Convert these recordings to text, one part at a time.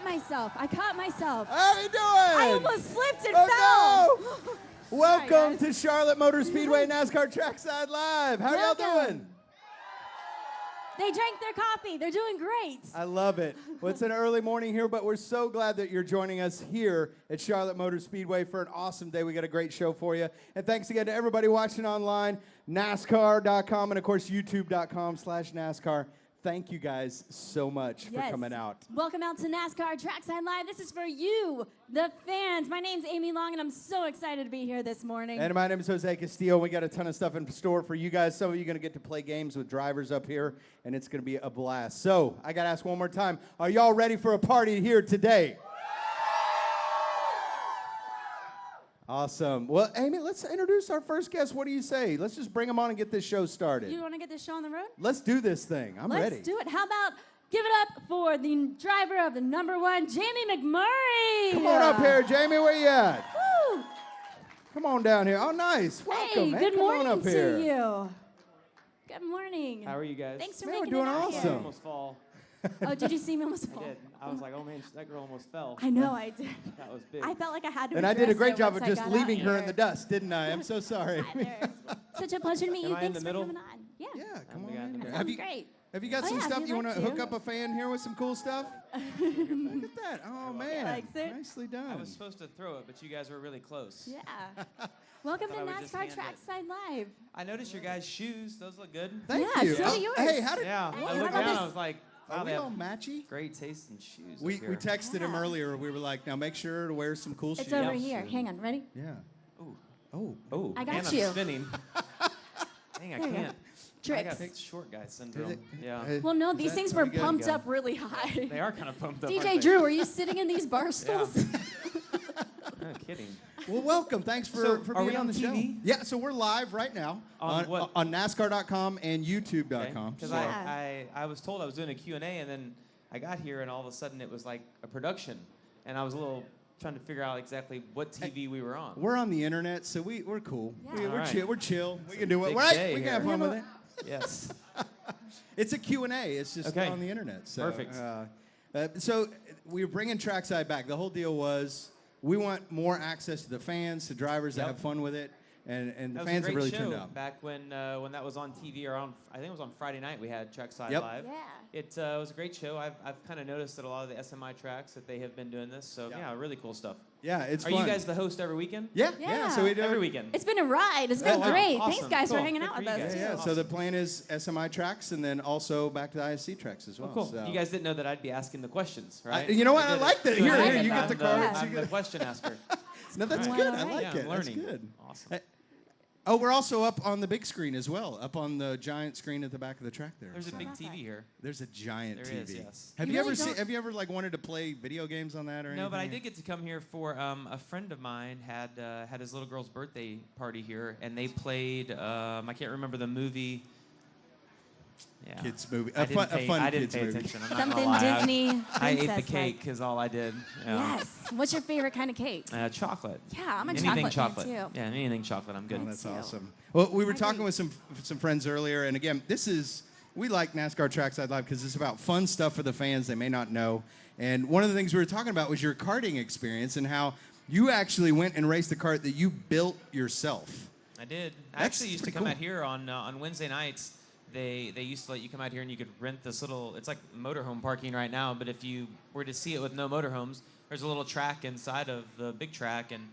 myself. How you doing? I almost slipped and fell. No. Welcome Sorry, to Charlotte Motor Speedway NASCAR Trackside Live. How y'all doing? They drank their coffee. They're doing great. I love it. Well, it's an early morning here, but we're so glad that you're joining us here at Charlotte Motor Speedway for an awesome day. We got a great show for you. And thanks again to everybody watching online, NASCAR.com, and of course, YouTube.com/NASCAR. Thank you guys so much for coming out. Welcome out to NASCAR Trackside Live. This is for you, the fans. My name's Amy Long, and I'm so excited to be here this morning. And my name is Jose Castillo. We got a ton of stuff in store for you guys. Some of you are going to get to play games with drivers up here, and it's going to be a blast. So I got to ask one more time, are y'all ready for a party here today? Awesome. Well, Amy, let's introduce our first guest. What do you say? Let's just bring him on and get this show started. You want to get this show on the road? Let's do this thing. I'm ready. Let's do it. How about give it up for the driver of the #1, Jamie McMurray. Come on up here, Jamie. Where you at? Woo. Come on down here. Oh, nice. Welcome, Hey, man. good Come morning on up to here. you. Good morning. How are you guys? Thanks for Man, we're making doing it out awesome. here. I almost fall. Oh, did you see me almost fall? I did. I was like, oh man, that girl almost fell. I know I did. That was big. I felt like I had to. And I did a address great it job once of I just got leaving out her in here. the dust, didn't I? I'm so sorry. Hi there. Such a pleasure to meet you. Am I in Thanks the for middle? coming on. Yeah. Yeah, come I'm the on guy in in the here. middle. Sounds great. Have you got Oh, some yeah, if stuff you'd you want like to to. hook up a fan here with some cool stuff? Look at that. Oh, man. likes it. Nicely I done. was supposed to throw it, but you guys were really close. Yeah. Welcome to I would just NASCAR hand it. Trackside Live. I noticed your guys' shoes. Those look good. Thank Yeah, you. so do yours. Hey, how did Yeah. Hey, I how looked about down. this? I was like, wow, are we they all have matchy? great taste in shoes. We up here. texted him Yeah. earlier. We were like, now make sure to wear some cool shoes. It's over Yeah. here. Hang on. Ready? Yeah. Ooh. Oh. Oh. I got and you. I'm spinning. Dang, I There you go. can't. I Tricks. got short guy syndrome. it- Yeah. Well, no, Is these that things pretty were good? pumped Yeah. up really high. They are kind of pumped up. DJ aren't they? Drew, were you sitting in these bar stools? No kidding. Well, welcome. Thanks for So, being are we on on the show. TV? Yeah, so we're live right now On what? on NASCAR.com and YouTube.com. Because So- I was told I was doing a Q&A, and then I got here, and all of a sudden it was like a production. And I was a little trying to figure out exactly what TV we were on. We're on the internet, so we're cool. Yeah. We're All right. chill. We're chill. We can do it. Big Right? day We can have here. fun with it. Yes. It's a Q&A. It's just Okay. on the internet. So, Perfect. So we were bringing Trackside back. The whole deal was we want more access to the fans, to drivers that Yep. have fun with it, and the That was fans a have great really show turned out. back when that was on TV, or on, I think it was on Friday night, we had Trackside Yep. Live. Yeah. It was a great show. I've kind of noticed that a lot of the SMI tracks that they have been doing this. So, Yeah. yeah, really cool stuff. Yeah, it's Are fun. you guys the host every weekend? Yeah. Yeah. So we do Every it. weekend. It's been a ride. It's been Oh, wow. great. Awesome. Thanks, guys, for Cool. hanging Good out for with you us. guys. Yeah, too. so the plan is SMI tracks and then also back to the ISC tracks as well. Oh, cool. So. You guys didn't know that I'd be asking the questions, right? you know what? did I it. like that. Doing Here, it. here, you get the I'm cards. I'm the question asker. No, that's All good. right. I like Yeah, it. I'm That's learning. good. Awesome. Oh, we're also up on the big screen as well, up on the giant screen at the back of the track there. There's a So big About TV that. here. there's a giant There TV. is, yes. Have You you really ever seen? don't- Have you ever like wanted to play video games on that or anything? No, but I did get to come here for a friend of mine had his little girl's birthday party here, and they played. I can't remember the movie. Yeah. Kids movie. I A fun didn't kids pay movie. attention. I'm not Something gonna lie. Disney. I ate the princess-like. cake is all I did. Yeah. Yes. What's your favorite kind of cake? Chocolate. Yeah, I'm a Anything chocolate fan, too. Yeah, anything chocolate. I'm good. Oh, that's too. awesome. Well, we were I talking agree. with some friends earlier, and again, we like NASCAR Trackside Live because it's about fun stuff for the fans they may not know. And one of the things we were talking about was your karting experience and how you actually went and raced a kart that you built yourself. I did. I That's actually used to pretty come cool. out here on Wednesday nights. They used to let you come out here and you could rent this little. It's like motorhome parking right now, but if you were to see it with no motorhomes, there's a little track inside of the big track. And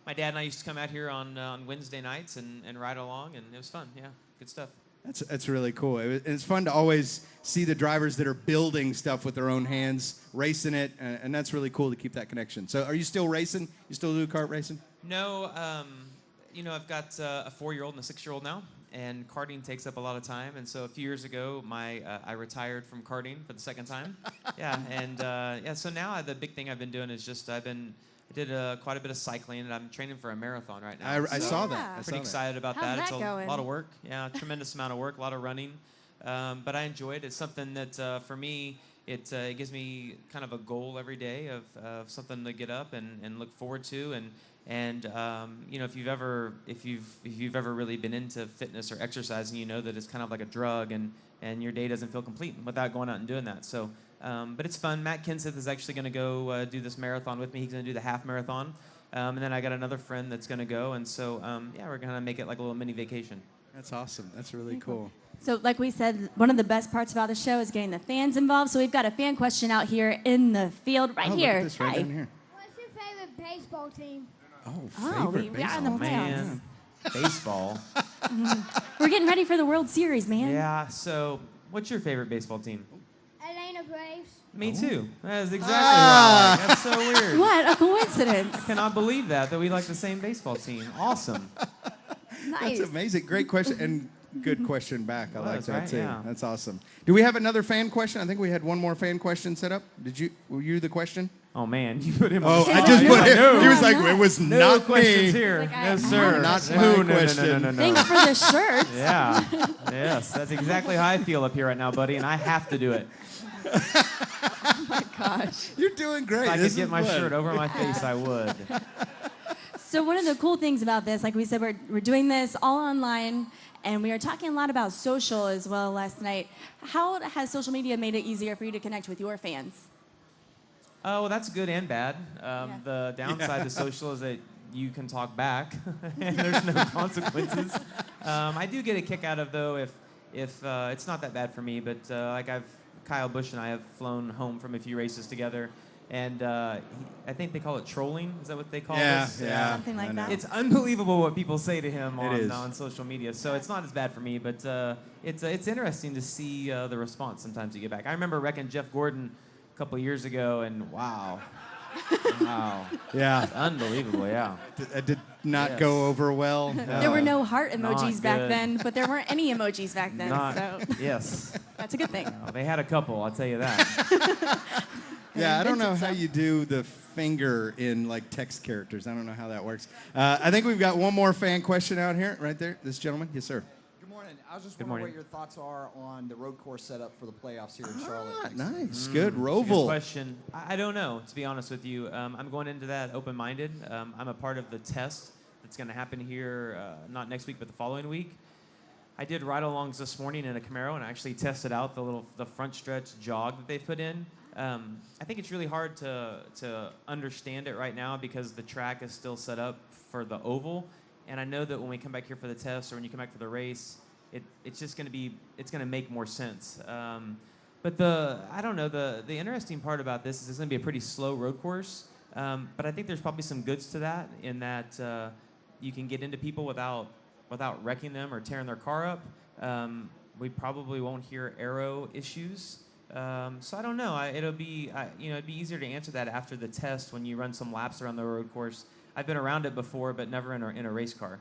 my dad and I used to come out here on Wednesday nights and ride along, and it was fun. Yeah, good stuff. That's really cool. It's fun to always see the drivers that are building stuff with their own hands, racing it, and that's really cool to keep that connection. So, are you still racing? You still do kart racing? No, I've got a 4-year-old and a 6-year-old now, and karting takes up a lot of time. And so a few years ago, I retired from karting for the second time. Yeah, and so now the big thing I've been doing is just I did quite a bit of cycling, and I'm training for a marathon right now. I So saw Yeah. that. I saw pretty that. excited about How's that. that It's going? a lot of work. Yeah, tremendous amount of work, a lot of running. But I enjoy it. It's something that for me, it gives me kind of a goal every day of something to get up and look forward to. And if you've ever really been into fitness or exercising, you know that it's kind of like a drug, and your day doesn't feel complete without going out and doing that. So But it's fun. Matt Kenseth is actually going to go do this marathon with me. He's going to do the half marathon. And then I got another friend that's going to go. And so, yeah, we're going to make it like a little mini vacation. That's awesome. That's really cool. So like we said, one of the best parts about the show is getting the fans involved. So we've got a fan question out here in the field right here. Look at this right down here. What's your favorite baseball team? We are in the playoffs. Man, baseball. We're getting ready for the World Series, man. Yeah, so what's your favorite baseball team? Atlanta Braves. Me too. That is exactly right. That's so weird. What a coincidence. I cannot believe that we like the same baseball team. Awesome. Nice. That's amazing. Great question and good question back. I like that right? too. Yeah. That's awesome. Do we have another fan question? I think we had one more fan question set up. Were you the question? Oh man, you put him on Oh, the I spot. just put him. No. He was like, it was No not questions me. here. Like, No, sir. Not no, my no, question. No. Thanks for the shirt. Yeah. Yes, that's exactly how I feel up here right now, buddy, and I have to do it. Oh my gosh. You're doing great. If I This could get is my fun. shirt over my face, I would. So one of the cool things about this, like we said, we're doing this all online, and we are talking a lot about social as well last night. How has social media made it easier for you to connect with your fans? Oh, well, that's good and bad. The downside to social is that you can talk back, and there's no consequences. I do get a kick out of, though, if it's not that bad for me, but Kyle Busch and I have flown home from a few races together, and I think they call it trolling. Is that what they call this? Yeah. Something like that. It's unbelievable what people say to him is. on social media. So it's not as bad for me, but it's interesting to see the response sometimes you get back. I remember wrecking Jeff Gordon a couple years ago, and wow. Yeah. It's unbelievable, yeah. It did not Yes. go over well. There were no heart emojis Not back good. then, but there weren't any emojis back then, so Yes. that's a good thing. Oh, they had a couple, I'll tell you that. Yeah, I don't know invented how some. you do the finger in like text characters. I don't know how that works. I think we've got one more fan question out here, right there. This gentleman, yes, sir. Good morning. I was just Good wondering morning. what your thoughts are on the road course setup for the playoffs here in Charlotte. Ah, next season. nice, good. Good Roval. question. I don't know, to be honest with you. I'm going into that open-minded. I'm a part of the test that's going to happen here, not next week, but the following week. I did ride-alongs this morning in a Camaro and I actually tested out the front stretch jog that they've put in. I think it's really hard to understand it right now because the track is still set up for the oval, and I know that when we come back here for the test or when you come back for the race, it's just going to make more sense. But I don't know, the interesting part about this is it's going to be a pretty slow road course, but I think there's probably some goods to that in that you can get into people without wrecking them or tearing their car up. We probably won't hear aero issues. So I don't know. It'd be easier to answer that after the test when you run some laps around the road course. I've been around it before, but never in a race car.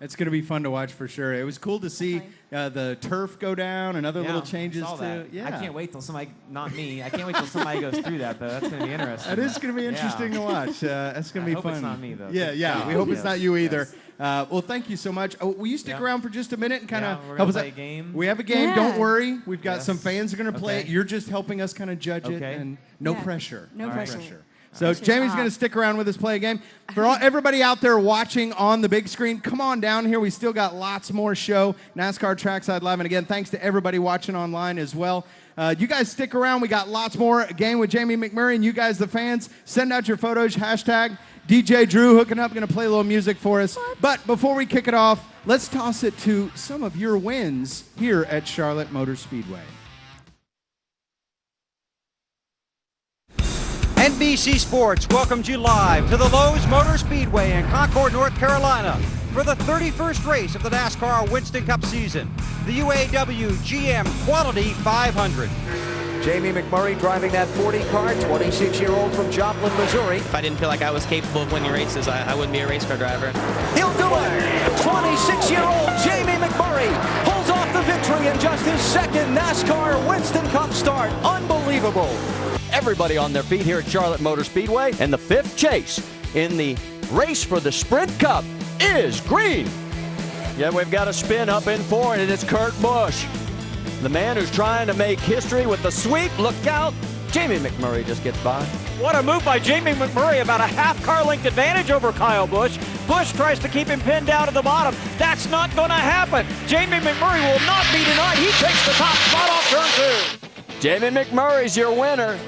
It's going to be fun to watch for sure. It was cool to see the turf go down and other little I changes saw too. that. Yeah, I can't wait till somebody, not me, I can't wait till somebody goes through that, though. That's going to be interesting. That is going to be interesting Yeah. to watch. That's going to I be hope fun. it's not me, though. Yeah, Good yeah. job. We hope it's Yes. not you either. Yes. Well, thank you so much. Will you stick Yeah. around for just a minute and kind of Yeah, we're help gonna us play out? a game. We have a game. Yeah. Don't worry. We've got Yes. some fans that are going to play it. Okay. You're just helping us kind of judge it, Okay. and no Yeah. pressure. No pressure. So Pressure's Jamie's off. going to stick around with us, play a game. For everybody out there watching on the big screen, come on down here. We still got lots more show. NASCAR Trackside Live. And again, thanks to everybody watching online as well. You guys stick around. We got lots more. A game with Jamie McMurray and you guys, the fans. Send out your photos. Hashtag DJ Drew hooking up. Going to play a little music for us. But before we kick it off, let's toss it to some of your wins here at Charlotte Motor Speedway. NBC Sports welcomes you live to the Lowe's Motor Speedway in Concord, North Carolina for the 31st race of the NASCAR Winston Cup season, the UAW GM Quality 500. Jamie McMurray driving that 40 car, 26-year-old from Joplin, Missouri. If I didn't feel like I was capable of winning races, I wouldn't be a race car driver. He'll do it! 26-year-old Jamie McMurray pulls off the victory in just his second NASCAR Winston Cup start. Unbelievable. Everybody on their feet here at Charlotte Motor Speedway, and the fifth chase in the race for the Sprint Cup is green. Yeah, we've got a spin up in four, and it is Kurt Busch. The man who's trying to make history with the sweep. Look out. Jamie McMurray just gets by. What a move by Jamie McMurray, about a half car length advantage over Kyle Busch. Busch tries to keep him pinned down at the bottom. That's not going to happen. Jamie McMurray will not be denied. He takes the top spot off turn two. Jamie McMurray's your winner.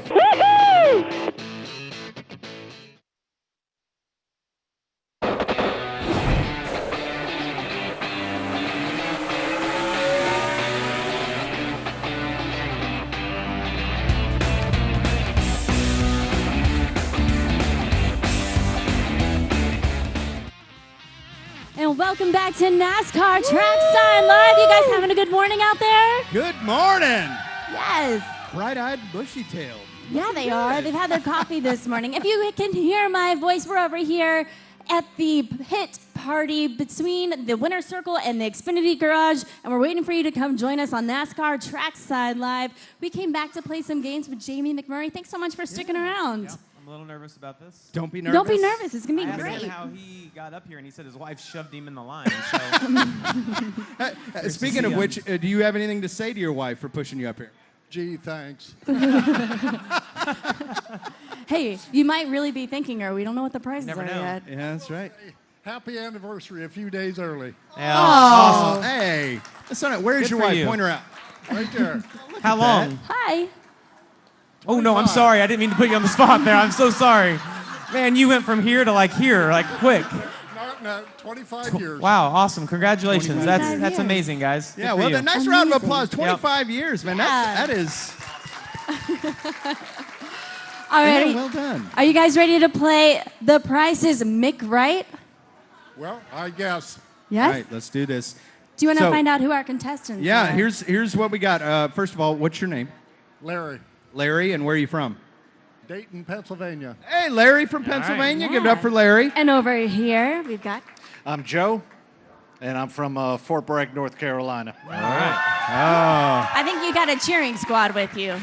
And welcome back to NASCAR Trackside Live. You guys having a good morning out there? Good morning. Yes. Bright-eyed, bushy-tailed. Yeah, they are. They've had their coffee this morning. If you can hear my voice, we're over here at the pit party between the winner's circle and the Xfinity garage, and we're waiting for you to come join us on NASCAR Trackside Live. We came back to play some games with Jamie McMurray. Thanks so much for sticking around. Yeah, I'm a little nervous about this. Don't be nervous. Don't be nervous. It's going to I be asked great. him how he got up here, and he said his wife shoved him in the line. So Speaking of which, do you have anything to say to your wife for pushing you up here? Gee, thanks. Hey, you might really be thanking her. We don't know what the prices Never are know. yet. Yeah, that's right. Happy anniversary a few days early. yeah. Awesome. Hey, son, where's Good your for wife? you. Point her out. Right there. How long? Hi. Oh no, I'm sorry. I didn't mean to put you on the spot there. I'm so sorry. Man, you went from here to here, quick. No, 25 years. Wow, awesome. Congratulations. 25 That's years. amazing, guys. Good Yeah, for well, you. then, nice round of Amazing. applause. 25 years, man. Yeah. That is All right. yeah, well done. Are you guys ready to play The Price is McRight? Well, I guess. Yes? All right, let's do this. Do you want to So- find out who our contestants Yeah, are? here's what we got. First of all, what's your name? Larry, Larry, and where are you from? Dayton, Pennsylvania. Hey, Larry from Pennsylvania. Give it up for Larry. And over here, we've got... I'm Joe, and I'm from Fort Bragg, North Carolina. All right. I think you got a cheering squad with you.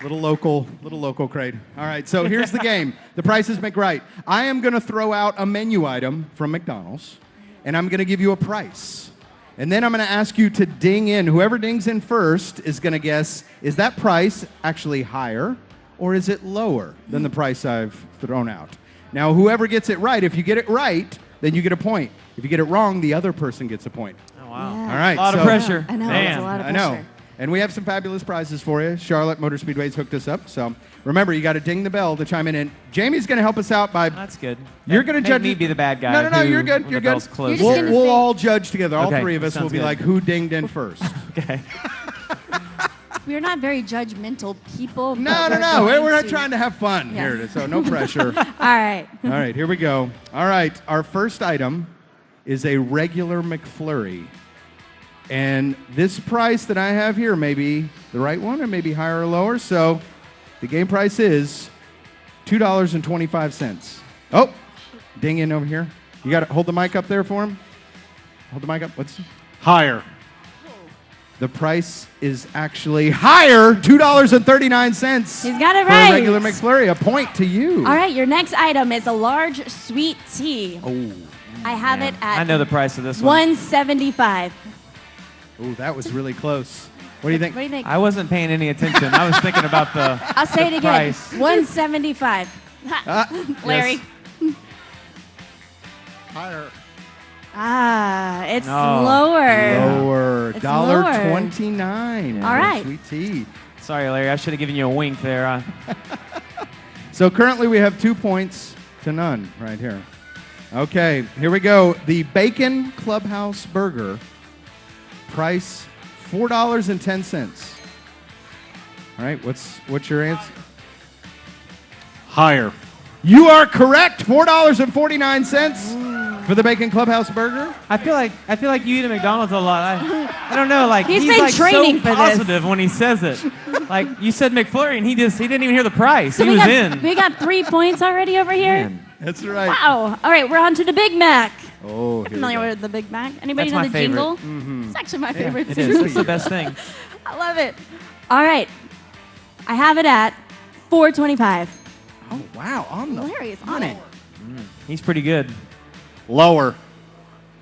Little local crate. All right, so here's the game. The Price is McRight. I am going to throw out a menu item from McDonald's, and I'm going to give you a price. And then I'm going to ask you to ding in. Whoever dings in first is going to guess, is that price actually higher or is it lower than the price I've thrown out? Now, whoever gets it right, if you get it right, then you get a point. If you get it wrong, the other person gets a point. Oh, wow. Yeah. All right. A lot of so- pressure. I know, Man. it's a lot of I pressure. know. And we have some fabulous prizes for you. Charlotte Motor Speedway's hooked us up. So remember, you got to ding the bell to chime in. And Jamie's going to help us out by... That's good. You're going to Make judge... me be the bad guy. No, who- you're good. when You're the good. bell's closed. You're just gonna We'll say- all judge together. All Okay, three of us sounds will be good. like, who dinged in first? Okay. We're not very judgmental people. but No. we're We're not going trying to have fun Yes. here. So no pressure. All right. All right, here we go. All right, our first item is a regular McFlurry. And this price that I have here may be the right one, or maybe higher or lower. So the game price is $2.25. Oh, ding in over here. You got to hold the mic up there for him. Hold the mic up. What's Higher. the price? Is actually higher, $2.39. He's got it for right. a regular McFlurry. A point to you. All right, your next item is a large sweet tea. Oh, I have it at I know the price of this one. $1.75. oh, that was really close. What do you think? What do you think? I wasn't paying any attention. I was thinking about the I'll say it the again. price. $1.75. Larry. Yes. Higher. Ah, it's No. lower. Lower. It's lower. $1.29. All right. Sweet tea. Sorry, Larry. I should have given you a wink there. So currently we have 2 points to none right here. Okay, here we go. The Bacon Clubhouse Burger, price $4.10. All right, what's your answer? Higher. You are correct. $4.49 for the Bacon Clubhouse Burger. I feel like you eat at McDonald's a lot. I don't know. Like He's he's been like training so for this. positive when he says it. Like you said McFlurry, and he didn't even hear the price. So he we was got, in. We got 3 points already over here. Man. That's right. Wow. All right, we're on to the Big Mac. Oh, here we Familiar go. with the Big Mac? Anybody That's know my the favorite. jingle? Mm-hmm. It's actually my favorite It too. is. It's the best thing. I love it. All right. I have it at $4.25. Oh, wow. On the Larry is on it. He's pretty good. Lower.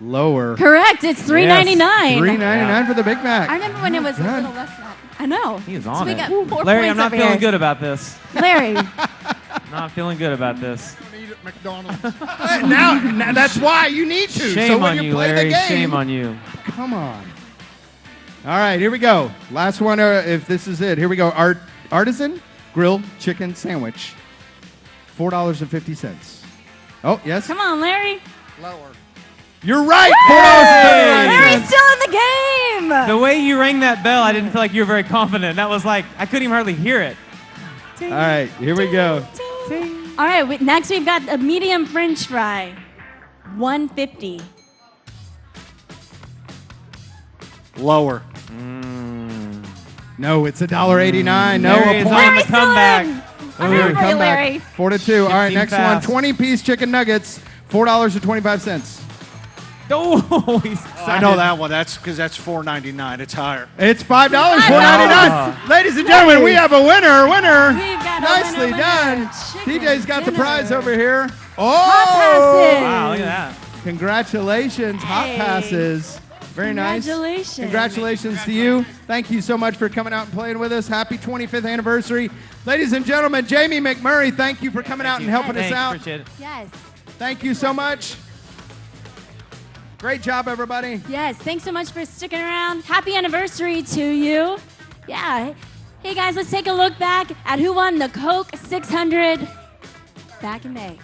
lower. Correct. It's $3.99. $3.99 for the Big Mac. I remember when it was a God. little less than that. I know. He is So on we it. got 4 Larry, points I'm not over feeling here. good about this. Larry. Not feeling good about this. Don't eat at McDonald's. now that's why you need to. Shame so when on you you, play Larry. the game, Shame on you. Come on. All right, here we go. Last one, if this is it. Here we go. Artisan grilled chicken sandwich, $4.50. Oh, yes? Come on, Larry. Lower. You're right. Larry's still in the game. The way you rang that bell, I didn't feel like you were very confident. That was like, I couldn't even hardly hear it. All right, here we go. All right, next we've got a medium French fry, $1.50. Lower. No, it's $1.89. No, Larry is on the comeback. I'm here for you, Larry. 4-2. All right, Shifting next fast. one. 20-piece chicken nuggets, $4.25. Oh, he's I know that one. That's because that's $4.99. It's higher. It's $5, $4.99. Ladies and gentlemen, we have a winner. We've got a Nicely winner. done. Chicken TJ's got the dinner. prize over here. Hot Oh! passes. Wow, look at that. Congratulations, Hot Hey. Passes. Very nice. Congratulations. Congratulations to you. Thank you so much for coming out and playing with us. Happy 25th anniversary. Ladies and gentlemen, Jamie McMurray, thank you for coming out and helping us Thanks, out. appreciate it. Yes. Thank you so much. Great job, everybody. Yes, thanks so much for sticking around. Happy anniversary to you. Yeah. Hey guys, let's take a look back at who won the Coke 600 back in May.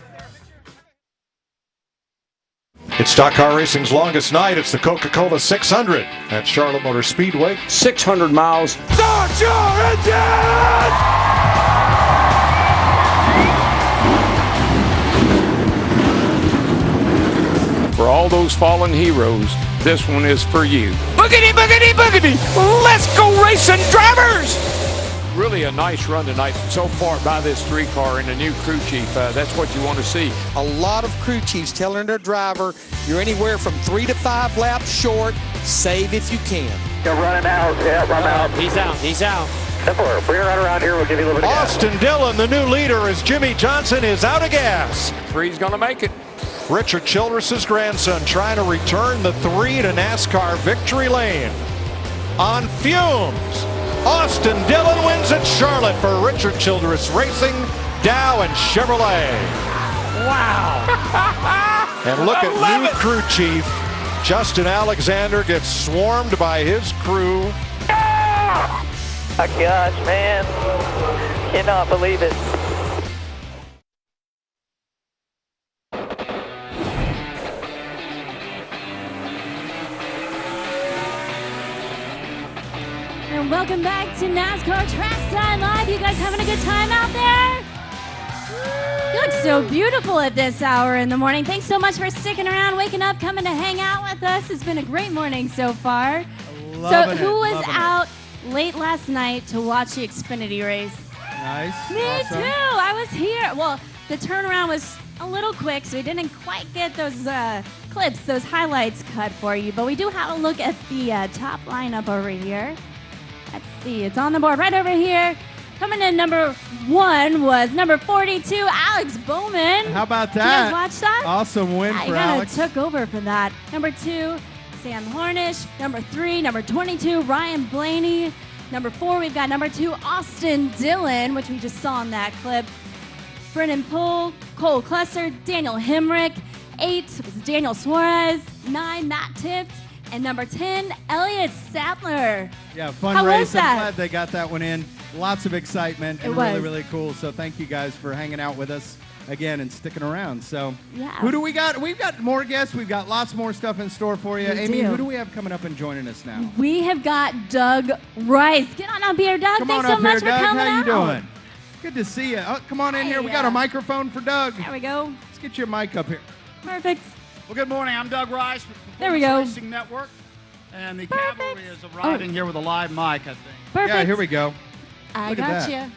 It's stock car racing's longest night. It's the CocaCola 600 at Charlotte Motor Speedway. 600 miles. Start your engine! For all those fallen heroes, this one is for you. Boogity, boogity, boogity! Let's go racing, drivers! Really a nice run tonight so far by this 3-car and the new crew chief. That's what you want to see. A lot of crew chiefs telling their driver, you're anywhere from 3 to 5 laps short, save if you can. You're running out. Yeah, run out. He's out. He's out. Simpler. If we're right around here, we'll give you a little bit of gas. Austin Dillon, the new leader, as Jimmy Johnson is out of gas. 3's going to make it. Richard Childress's grandson trying to return the 3 to NASCAR victory lane. On fumes, Austin Dillon wins at Charlotte for Richard Childress Racing, Dow and Chevrolet. Wow. And look at new crew chief, Justin Alexander gets swarmed by his crew. My gosh, man. Cannot believe it. And welcome back to NASCAR Trackside Live. You guys having a good time out there? You look so beautiful at this hour in the morning. Thanks so much for sticking around, waking up, coming to hang out with us. It's been a great morning so far. Loving so who it, was loving out late last night to watch the Xfinity race? Nice. Me Awesome. too. I was here. Well, the turnaround was a little quick, so we didn't quite get those clips, those highlights cut for you. But we do have a look at the top lineup over here. Let's see. It's on the board right over here. Coming in number 1 was number 42, Alex Bowman. How about You that? guys watch that? Awesome win I for kind Alex. of took over for that. Number 2, Sam Hornish. Number 3, number 22, Ryan Blaney. Number 4, we've got number 2, Austin Dillon, which we just saw in that clip. Brennan Poole, Cole Klesser, Daniel Hemrick. 8 was Daniel Suarez. 9, Matt Tift. And number 10, Elliott Sattler. Yeah, fun How race. was that? I'm glad they got that one in. Lots of excitement and It really, was. really cool. So thank you guys for hanging out with us again and sticking around. So Yeah. who do we got? We've got more guests. We've got lots more stuff in store for you. We Amy, do. who do we have coming up and joining us now? We have got Doug Rice. Get on up here, Doug. Come Thanks on so up much here, for Doug. coming How you out. doing? Good to see you. Oh, come on in here. We Hey, got a microphone for Doug. There we go. Let's get your mic up here. Perfect. Well, good morning. I'm Doug Rice with There we Performance go. Racing Network. And the cavalry has arrived in here with a live mic, I think. Perfect. Yeah, here we go. I Look at got that. you.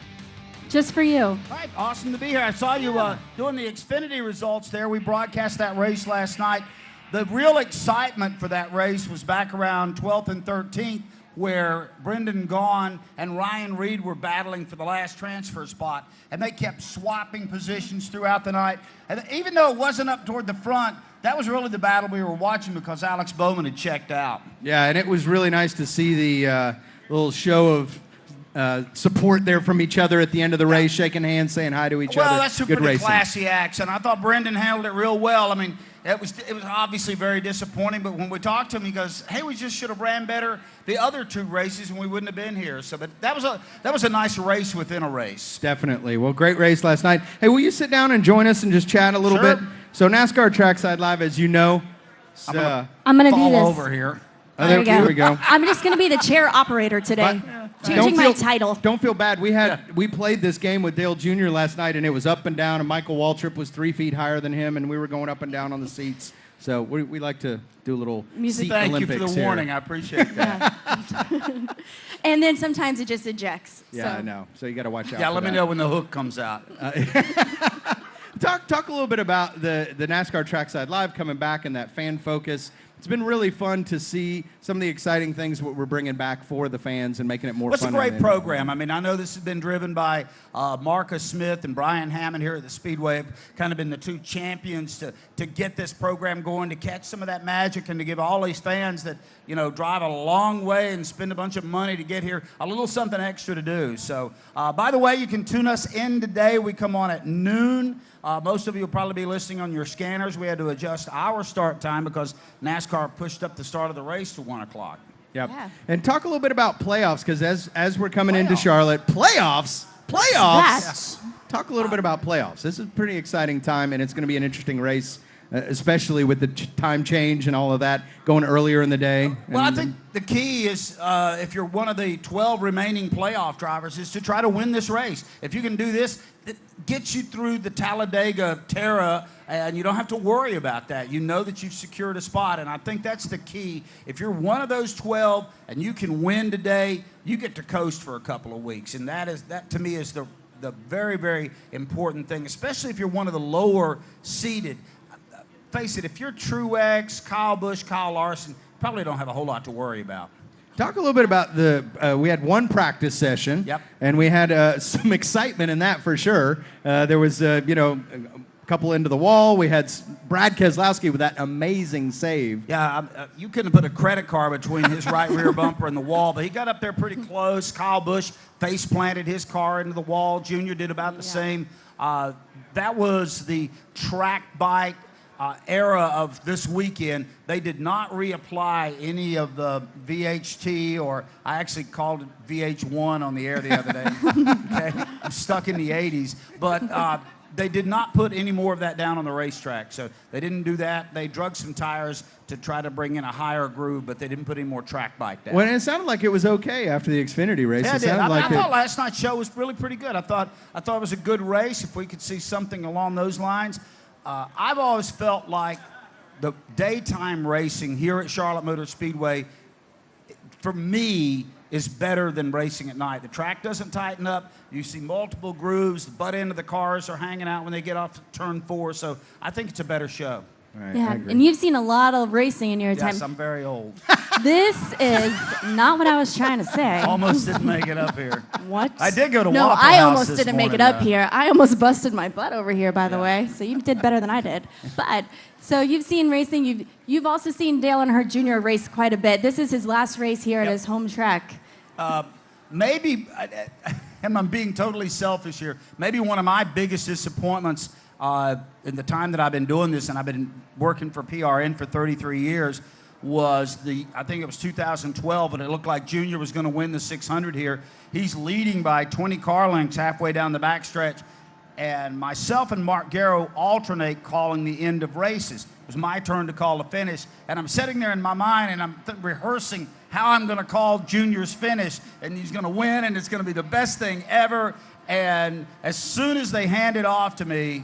Just for you. All right, awesome to be here. I saw you doing the Xfinity results there. We broadcast that race last night. The real excitement for that race was back around 12th and 13th, where Brendan Gaughan and Ryan Reed were battling for the last transfer spot, and they kept swapping positions throughout the night. And even though it wasn't up toward the front, that was really the battle we were watching because Alex Bowman had checked out. Yeah, and it was really nice to see the little show of support there from each other at the end of the race, shaking hands, saying hi to each other. Well, that's some Good pretty racing. classy acts, and I thought Brendan handled it real well. I mean, It was obviously very disappointing, but when we talked to him, he goes, "Hey, we just should have ran better the other 2 races, and we wouldn't have been here." So, but that was a nice race within a race. Definitely. Well, great race last night. Hey, will you sit down and join us and just chat a little Sure. bit? So NASCAR Trackside Live, as you know, I'm gonna do fall this. over here. there we go. I'm just gonna be the chair operator today. Changing my title. Don't feel bad. We played this game with Dale Jr. last night, and it was up and down, and Michael Waltrip was 3 feet higher than him, and we were going up and down on the seats. So we like to do a little Music. seat Thank Olympics you for the here. warning. I appreciate that. And then sometimes it just ejects. Yeah, so. I know. So you got to watch out. Yeah, for let me that. know when the hook comes out. Talk a little bit about the NASCAR Trackside Live coming back and that fan focus. It's been really fun to see some of the exciting things what we're bringing back for the fans and making it more What's fun. a great program. I mean, I know this has been driven by Marcus Smith and Brian Hammond here at the Speedway. Have kind of been the 2 champions to get this program going, to catch some of that magic, and to give all these fans that, you know, drive a long way and spend a bunch of money to get here a little something extra to do. So, by the way, you can tune us in today. We come on at noon. Most of you will probably be listening on your scanners. We had to adjust our start time because NASCAR pushed up the start of the race to 1 o'clock. Yep. Yeah. And talk a little bit about playoffs, because as we're coming into Charlotte, playoffs. Yes. Talk a little bit about playoffs. This is a pretty exciting time, and it's going to be an interesting race, especially with the time change and all of that going earlier in the day. Well, I think the key is, if you're one of the 12 remaining playoff drivers, is to try to win this race. If you can do this, it gets you through the Talladega Terra, and you don't have to worry about that. You know that you've secured a spot, and I think that's the key. If you're one of those 12 and you can win today, you get to coast for a couple of weeks, and that to me is the very, very important thing, especially if you're one of the lower seeded. Face it, if you're Truex, Kyle Busch, Kyle Larson, probably don't have a whole lot to worry about. Talk a little bit about we had 1 practice session, Yep. and we had some excitement in that for sure. There was, a couple into the wall. We had Brad Keselowski with that amazing save. Yeah, you couldn't put a credit card between his right rear bumper and the wall, but he got up there pretty close. Kyle Busch face planted his car into the wall. Junior did about the same. That was the track bike era of this weekend. They did not reapply any of the VHT, or I actually called it VH1 on the air the other day. Okay? I'm stuck in the 80s. But they did not put any more of that down on the racetrack. So they didn't do that. They drug some tires to try to bring in a higher groove, but they didn't put any more track bike down. Well, it sounded like it was okay after the Xfinity race. Yeah, it sounded I thought last night's show was really pretty good. I thought it was a good race. If we could see something along those lines. I've always felt like the daytime racing here at Charlotte Motor Speedway, for me, is better than racing at night. The track doesn't tighten up. You see multiple grooves. The butt end of the cars are hanging out when they get off turn 4. So I think it's a better show. Right, Yeah, and you've seen a lot of racing in your time. Yes, I'm very old. This is not what I was trying to say. Almost didn't make it up here. What? I did go to No, Waffle I House almost this didn't make it morning, up here. I almost busted my butt over here, by the way. So you did better than I did. But so you've seen racing. You've also seen Dale Earnhardt Jr. race quite a bit. This is his last race here at his home track. Maybe, and I'm being totally selfish here, maybe one of my biggest disappointments in the time that I've been doing this, and I've been working for PRN for 33 years, was I think it was 2012, and it looked like Junior was going to win the 600 here. He's leading by 20 car lengths halfway down the backstretch, and myself and Mark Garrow alternate calling the end of races. It was my turn to call the finish, and I'm sitting there in my mind, and I'm rehearsing how I'm going to call Junior's finish, and he's going to win, and it's going to be the best thing ever. And as soon as they hand it off to me,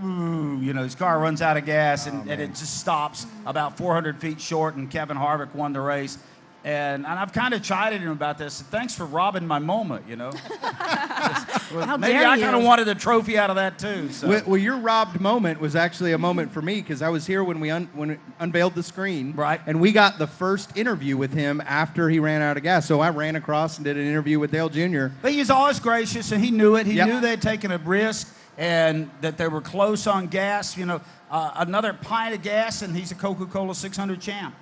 his car runs out of gas, and it just stops about 400 feet short, and Kevin Harvick won the race. And I've kind of chided him about this. Thanks for robbing my moment, How Maybe dare I you. kind of wanted a trophy out of that, too. So. Well, your robbed moment was actually a moment for me, because I was here when we unveiled the screen. Right. And we got the first interview with him after he ran out of gas. So I ran across and did an interview with Dale Jr. But he's always gracious, and he knew it. He knew they had taken a risk and that they were close on gas. Another pint of gas, and he's a CocaCola 600 champ.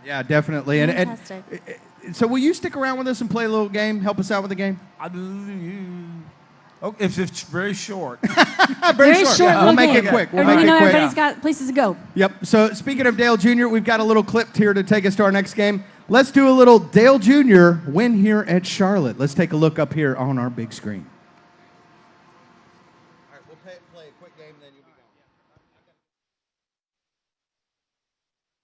Yeah, definitely. Fantastic. And so will you stick around with us and play a little game? Help us out with the game? Oh, if it's very short. Very short. Yeah. We'll make it quick. We'll make it quick. Everybody's got places to go. Yep. So speaking of Dale Jr., we've got a little clip here to take us to our next game. Let's do a little Dale Jr. win here at Charlotte. Let's take a look up here on our big screen. All right, we'll play a quick game, then you'll be gone.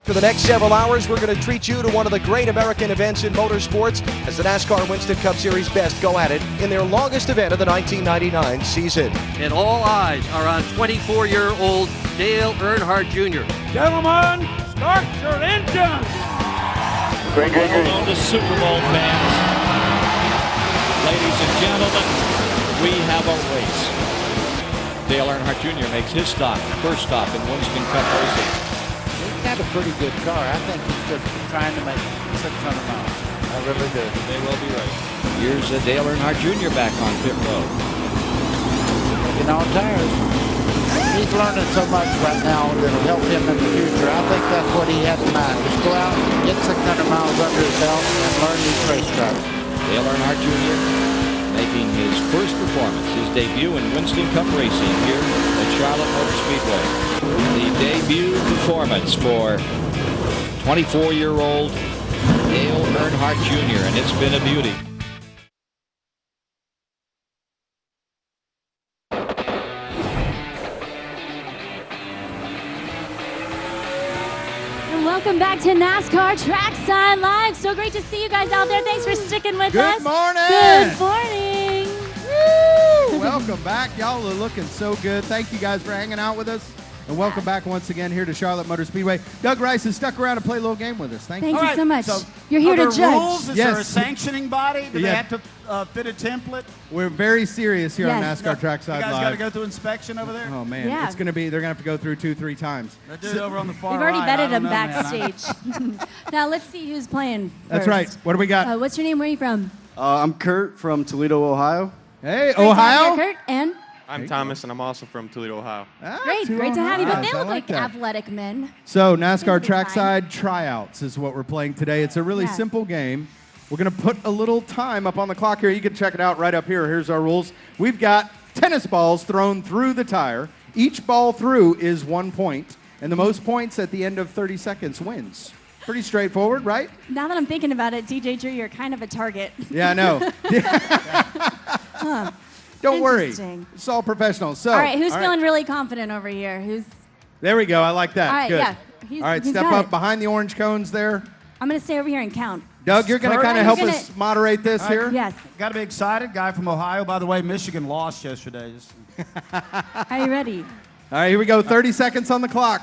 For the next several hours, we're going to treat you to one of the great American events in motorsports as the NASCAR Winston Cup Series best go at it in their longest event of the 1999 season. And all eyes are on 24-year-old Dale Earnhardt Jr. Gentlemen, start your engines. Great. On to Super Bowl fans. Ladies and gentlemen, we have a race. Dale Earnhardt Jr. makes his first stop in Winston Cup Racing. He's got a pretty good car. I think he's just trying to make 600 miles. I really do. They will be right. Here's Dale Earnhardt Jr. back on pit road. Looking on tires. He's learning so much right now that'll help him in the future. I think that's what he had in mind. Just go out and get 600 miles under his belt and learn these racetracks. Dale Earnhardt Jr. making his first performance, his debut in Winston Cup Racing here at Charlotte Motor Speedway. The debut performance for 24-year-old Dale Earnhardt Jr., and it's been a beauty. Welcome back to NASCAR Trackside Live. So great to see you guys out there. Thanks for sticking with us. Good morning. Good morning. Woo! Welcome back. Y'all are looking so good. Thank you guys for hanging out with us. And welcome back once again here to Charlotte Motor Speedway. Doug Rice has stuck around to play a little game with us. Thank you. Thank you so much. You're here to judge. Rules? Is there a sanctioning body? Do they have to fit a template? We're very serious here on Yes. NASCAR Trackside You guys Live. got to go through inspection over there? Oh, man. Yeah. It's going to be, they're going to have to go through 2-3 times. That dude over on the far We've already right, I vetted don't him know, man. backstage. Now let's see who's playing That's first. right. What do we got? What's your name? Where are you from? I'm Kurt from Toledo, Ohio. Hey, Great to have Ohio. you, Kurt. And I'm Thomas, and I'm also from Toledo, Ohio. great to have you. But they I look like like that. athletic men. So NASCAR Big time. Trackside Tryouts is what we're playing today. It's a really Yeah. simple game. We're going to put a little time up on the clock here. You can check it out right up here. Here's our rules. We've got tennis balls thrown through the tire. Each ball through is 1 point, and the most points at the end of 30 seconds wins. Pretty straightforward, right? Now that I'm thinking about it, DJ Drew, you're kind of a target. Yeah, I know. Huh. Don't worry. Interesting. It's all professional. So, All right, who's feeling really confident over here? Who's? There we go. I like that. All right, Good. yeah. All right, he's step got up it. behind the orange cones there. I'm going to stay over here and count. Doug, you're going to kind of help us moderate this All right. here? Yes. Got to be excited. Guy from Ohio. By the way, Michigan lost yesterday. Are you ready? All right, here we go. 30 seconds on the clock.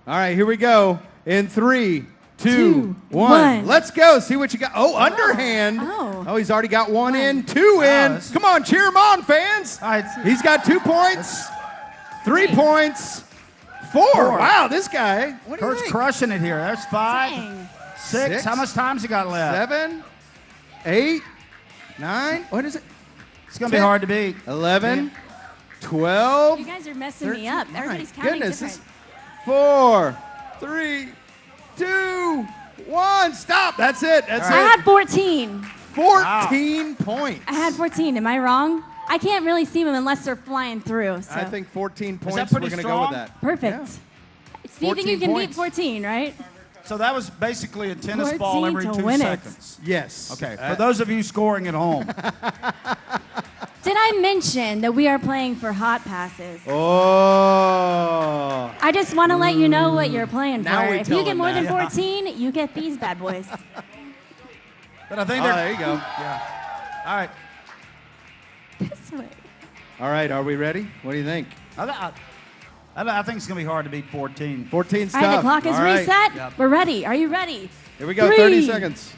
All right, here we go. In 3, 2, 1. Let's go. See what you got. Oh, underhand. Oh, he's already got one in, two in. Come on, cheer him on, fans. He's got 2 points, 3 points, 4. Wow, this guy. What do you Kurt's think? crushing it here. There's 5, 6. How much time's he got left? 7, 8, 9. What is it? It's going to be hard to beat. 11, 12. You guys are messing me up. My Everybody's counting goodness, different. 4, 3, 2, 1. Stop. That's it. That's I it. had 14. 14 points. I had 14. Am I wrong? I can't really see them unless they're flying through. So. I think 14 that points. pretty We're going to go strong? with that. Perfect. Yeah. So you think you 14 can points. beat 14, right? So that was basically a tennis 14 ball every to 2 win it. seconds. Yes. Okay, for those of you scoring at home. Did I mention that we are playing for hot passes? Oh. I just want to let you know what you're playing Now for. we If tell you get him more than that. 14, you get these bad boys. But I think Oh, they're. there you go. Yeah. All right. This way. All right, are we ready? What do you think? I think it's going to be hard to beat 14. 14's All tough. right, the clock is All right. reset. Yep. We're ready. Are you ready? Here we go, 3, 30 seconds.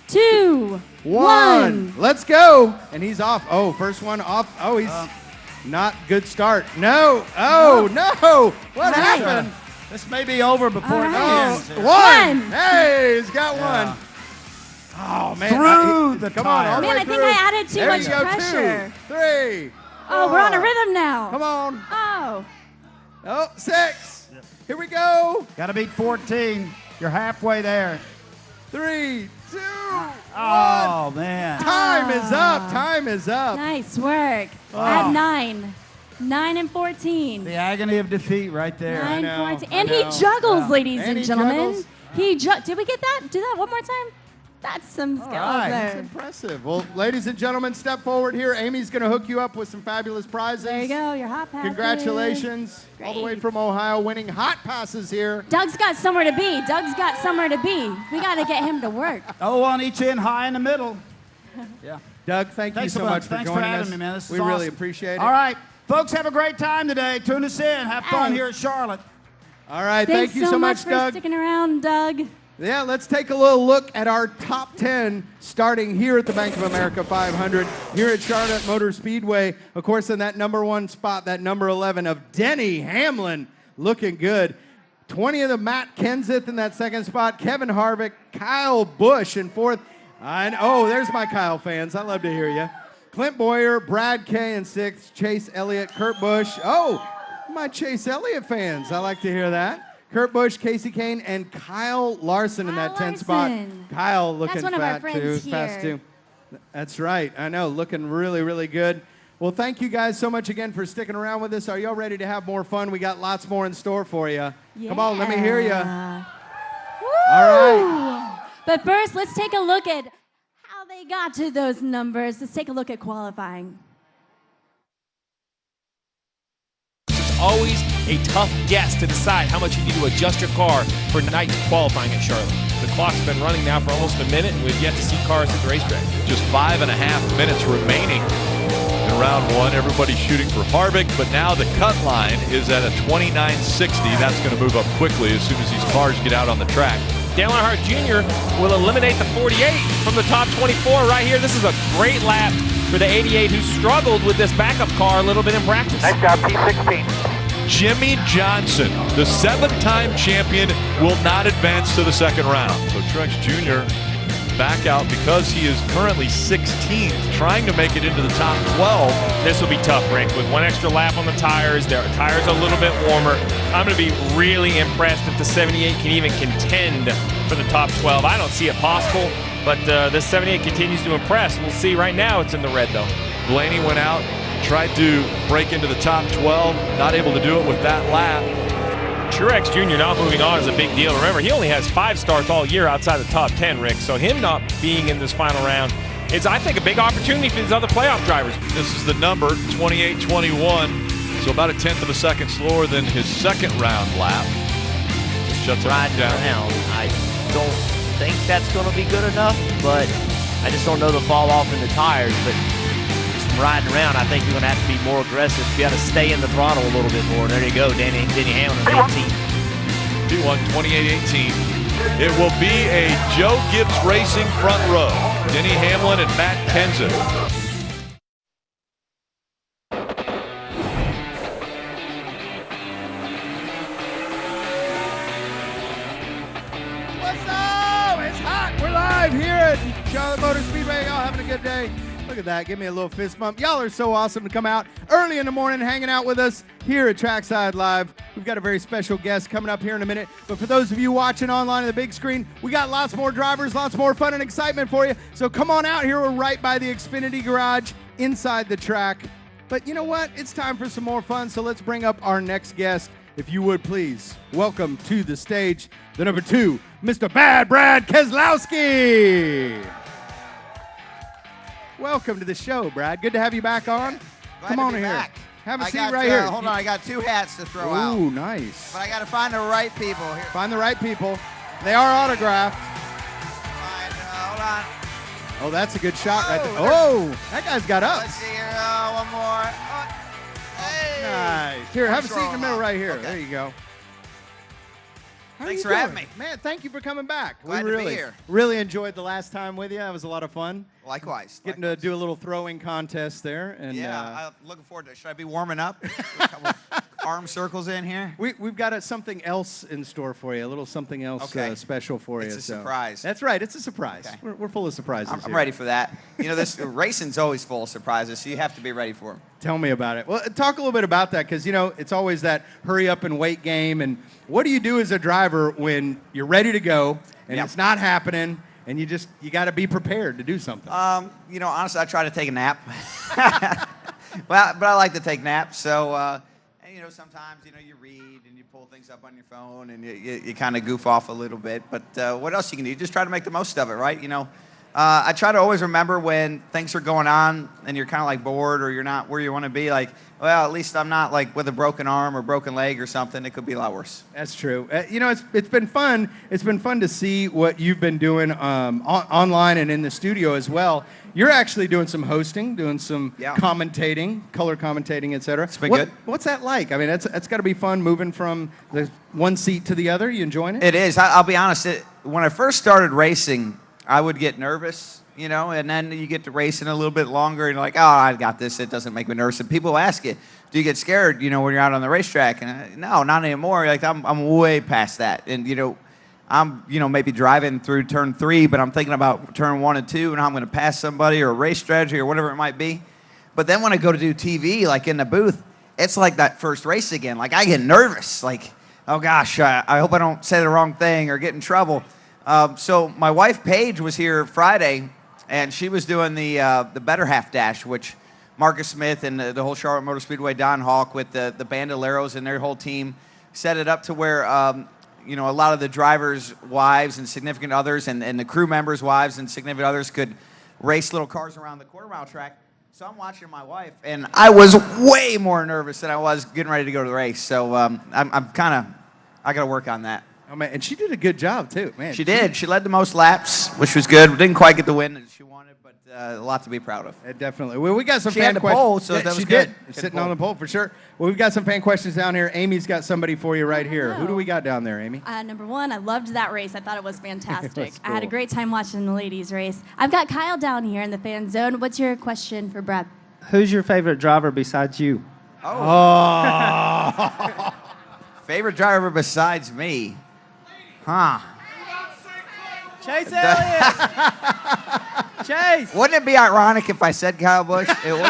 2, 1. Let's go. And he's off. Oh, first one off. Oh, he's not good start. No. Oh, no. What happened? This may be over before it Oh, ends. here. one. Hey, he's got one. Oh, man. Through the Come on, tire. all the Man, way I think through. I added too There much you go, pressure. 2, 3. Oh, we're on a 4. rhythm now. Come on. Oh. Oh, 6. Here we go. Got to beat 14. You're halfway there. 3, 2, 1. Oh, man. Time is up. Time is up. Nice work. Oh. At 9. 9 and 14. The agony of defeat right there. 9, 14. And he juggles, ladies and he gentlemen. juggles. Did we get that? Do that one more time? That's some skill That's there. impressive. Well, ladies and gentlemen, step forward here. Amy's going to hook you up with some fabulous prizes. There you go, your hot passes. Congratulations. Great. All the way from Ohio, winning hot passes here. Doug's got somewhere to be. Doug's got somewhere to be. We got to get him to work. Oh, on each end, high in the middle. Yeah. Doug, thank Thanks you so a bunch. much for Thanks joining for having us. me, man. This is we really awesome. appreciate it. All right. Folks, have a great time today. Tune us in. Have fun Yes. here at Charlotte. All right. Thanks Thank you so much, for Doug. sticking around, Doug. Yeah, let's take a little look at our top 10 starting here at the Bank of America 500 here at Charlotte Motor Speedway. Of course, in that number 1 spot, that number 11 of Denny Hamlin looking good. 20th of Matt Kenseth in that second spot. Kevin Harvick, Kyle Busch in 4th. Oh, there's my Kyle fans. I love to hear you. Clint Boyer, Brad Kay in 6th. Chase Elliott, Kurt Busch. Oh, my Chase Elliott fans. I like to hear that. Kurt Busch, Casey Kane, and Kyle Larson in that 10th spot. Kyle looking That's one of our fat friends too, fast here. too. That's right. I know, looking really, really good. Well, thank you guys so much again for sticking around with us. Are y'all ready to have more fun? We got lots more in store for you. Come on, let me hear you. All right. But first, let's take a look at how they got to those numbers. Let's take a look at qualifying. It's always a tough guess to decide how much you need to adjust your car for night qualifying at Charlotte. The clock's been running now for almost a minute, and we've yet to see cars at the racetrack. Just 5.5 minutes remaining in round 1. Everybody's shooting for Harvick, but now the cut line is at a 29.60. That's going to move up quickly as soon as these cars get out on the track. Dale Earnhardt Jr. will eliminate the 48 from the top 24 right here. This is a great lap for the 88 who struggled with this backup car a little bit in practice. Nice job, P16. Jimmy Johnson, the 7-time champion, will not advance to the second round. So Truex Jr. back out because he is currently 16th, trying to make it into the top 12. This will be tough, Rick. With one extra lap on the tires, their tires a little bit warmer. I'm going to be really impressed if the 78 can even contend for the top 12. I don't see it possible, but this 78 continues to impress. We'll see. Right now, it's in the red, though. Blaney went out, tried to break into the top 12, not able to do it with that lap. Truex Jr. not moving on is a big deal. Remember, he only has 5 starts all year outside the top 10, Rick. So him not being in this final round is, I think, a big opportunity for these other playoff drivers. This is the number, 28-21. So about a 1/10 of a second slower than his second round lap. Just shuts right him down. I don't think that's going to be good enough, but I just don't know the fall off in the tires. But just from riding around, I think you're going to have to be more aggressive. You got to stay in the throttle a little bit more. There you go, Denny Hamlin, 18. P1 28-18. It will be a Joe Gibbs Racing front row. Denny Hamlin and Matt Kenseth. What's up? It's hot. We're live here at Charlotte Motor Speedway. Y'all having a good day? Look at that. Give me a little fist bump. Y'all are so awesome to come out early in the morning hanging out with us here at Trackside Live. We've got a very special guest coming up here in a minute. But for those of you watching online on the big screen, we got lots more drivers, lots more fun and excitement for you. So come on out here. We're right by the Xfinity Garage inside the track. But you know what? It's time for some more fun. So let's bring up our next guest. If you would please welcome to the stage the number 2, Mr. Bad Brad Keselowski. Welcome to the show, Brad. Good to have you back on. Come on in here. Have a seat right here. Hold on, I got 2 hats to throw out. Ooh, nice. But I got to find the right people here. Find the right people. They are autographed. Hold on. Oh, that's a good shot right there. Oh, that guy's got ups. Let's see here. One more. Hey. Nice. Here, have a seat in the middle right here. There you go. How Thanks you for having doing? me. Man, thank you for coming back. Glad we to be really, here. really enjoyed the last time with you. That was a lot of fun. Likewise. Getting to do a little throwing contest there. And Yeah, I'm looking forward to it. Should I be warming up? A couple arm circles in here? We've got something else in store for you, a little something else special for you. It's a surprise. That's right, it's a surprise. Okay. We're full of surprises I'm here. ready for that. You know, this racing's always full of surprises, so you have to be ready for them. Tell me about it. Well, talk a little bit about that, because, you know, it's always that hurry up and wait game. And what do you do as a driver when you're ready to go and it's not happening? and you got to be prepared to do something. You know, honestly, I try to take a nap. But I like to take naps. So, and, you know, sometimes, you know, you read and you pull things up on your phone and you kind of goof off a little bit. But what else you can do? You just try to make the most of it, right? You know, I try to always remember when things are going on and you're kind of like bored or you're not where you want to be. Like, well, at least I'm not like with a broken arm or broken leg or something. It could be a lot worse. That's true. You know, it's been fun. It's been fun to see what you've been doing online and in the studio as well. You're actually doing some hosting, doing some commentating, color commentating, etc. It's been good. What's that like? I mean, that's got to be fun moving from the one seat to the other. You enjoying it? It is. I'll be honest. When I first started racing, I would get nervous, you know, and then you get to racing a little bit longer, and you're like, oh, I got this. It doesn't make me nervous. And people ask you, do you get scared, you know, when you're out on the racetrack? And no, not anymore. Like I'm way past that. And you know, I'm, you know, maybe driving through turn 3, but I'm thinking about turn 1 and 2 and how I'm going to pass somebody or a race strategy or whatever it might be. But then when I go to do TV, like in the booth, it's like that first race again. Like I get nervous. Like, oh gosh, I hope I don't say the wrong thing or get in trouble. So my wife Paige was here Friday, and she was doing the Better Half Dash, which Marcus Smith and the whole Charlotte Motor Speedway, Don Hawk with the Bandoleros and their whole team set it up to where you know, a lot of the drivers' wives and significant others and the crew members' wives and significant others could race little cars around the quarter-mile track. So I'm watching my wife, and I was way more nervous than I was getting ready to go to the race. So I got to work on that. Oh man, and she did a good job too, man. She did. She led the most laps, which was good. Didn't quite get the win that she wanted, but a lot to be proud of. Definitely. Well, we got some She fan had the questions. pole, so that was she good. did. Sitting on the pole for sure. Well, we've got some fan questions down here. Amy's got somebody for you right here. Who do we got down there, Amy? Number one, I loved that race. I thought it was fantastic. was I had a cool. great time watching the ladies race. I've got Kyle down here in the fan zone. What's your question for Brett? Who's your favorite driver besides you? Oh. Favorite driver besides me? Huh. Chase Elliott! Chase! Wouldn't it be ironic if I said Kyle Busch? It would be.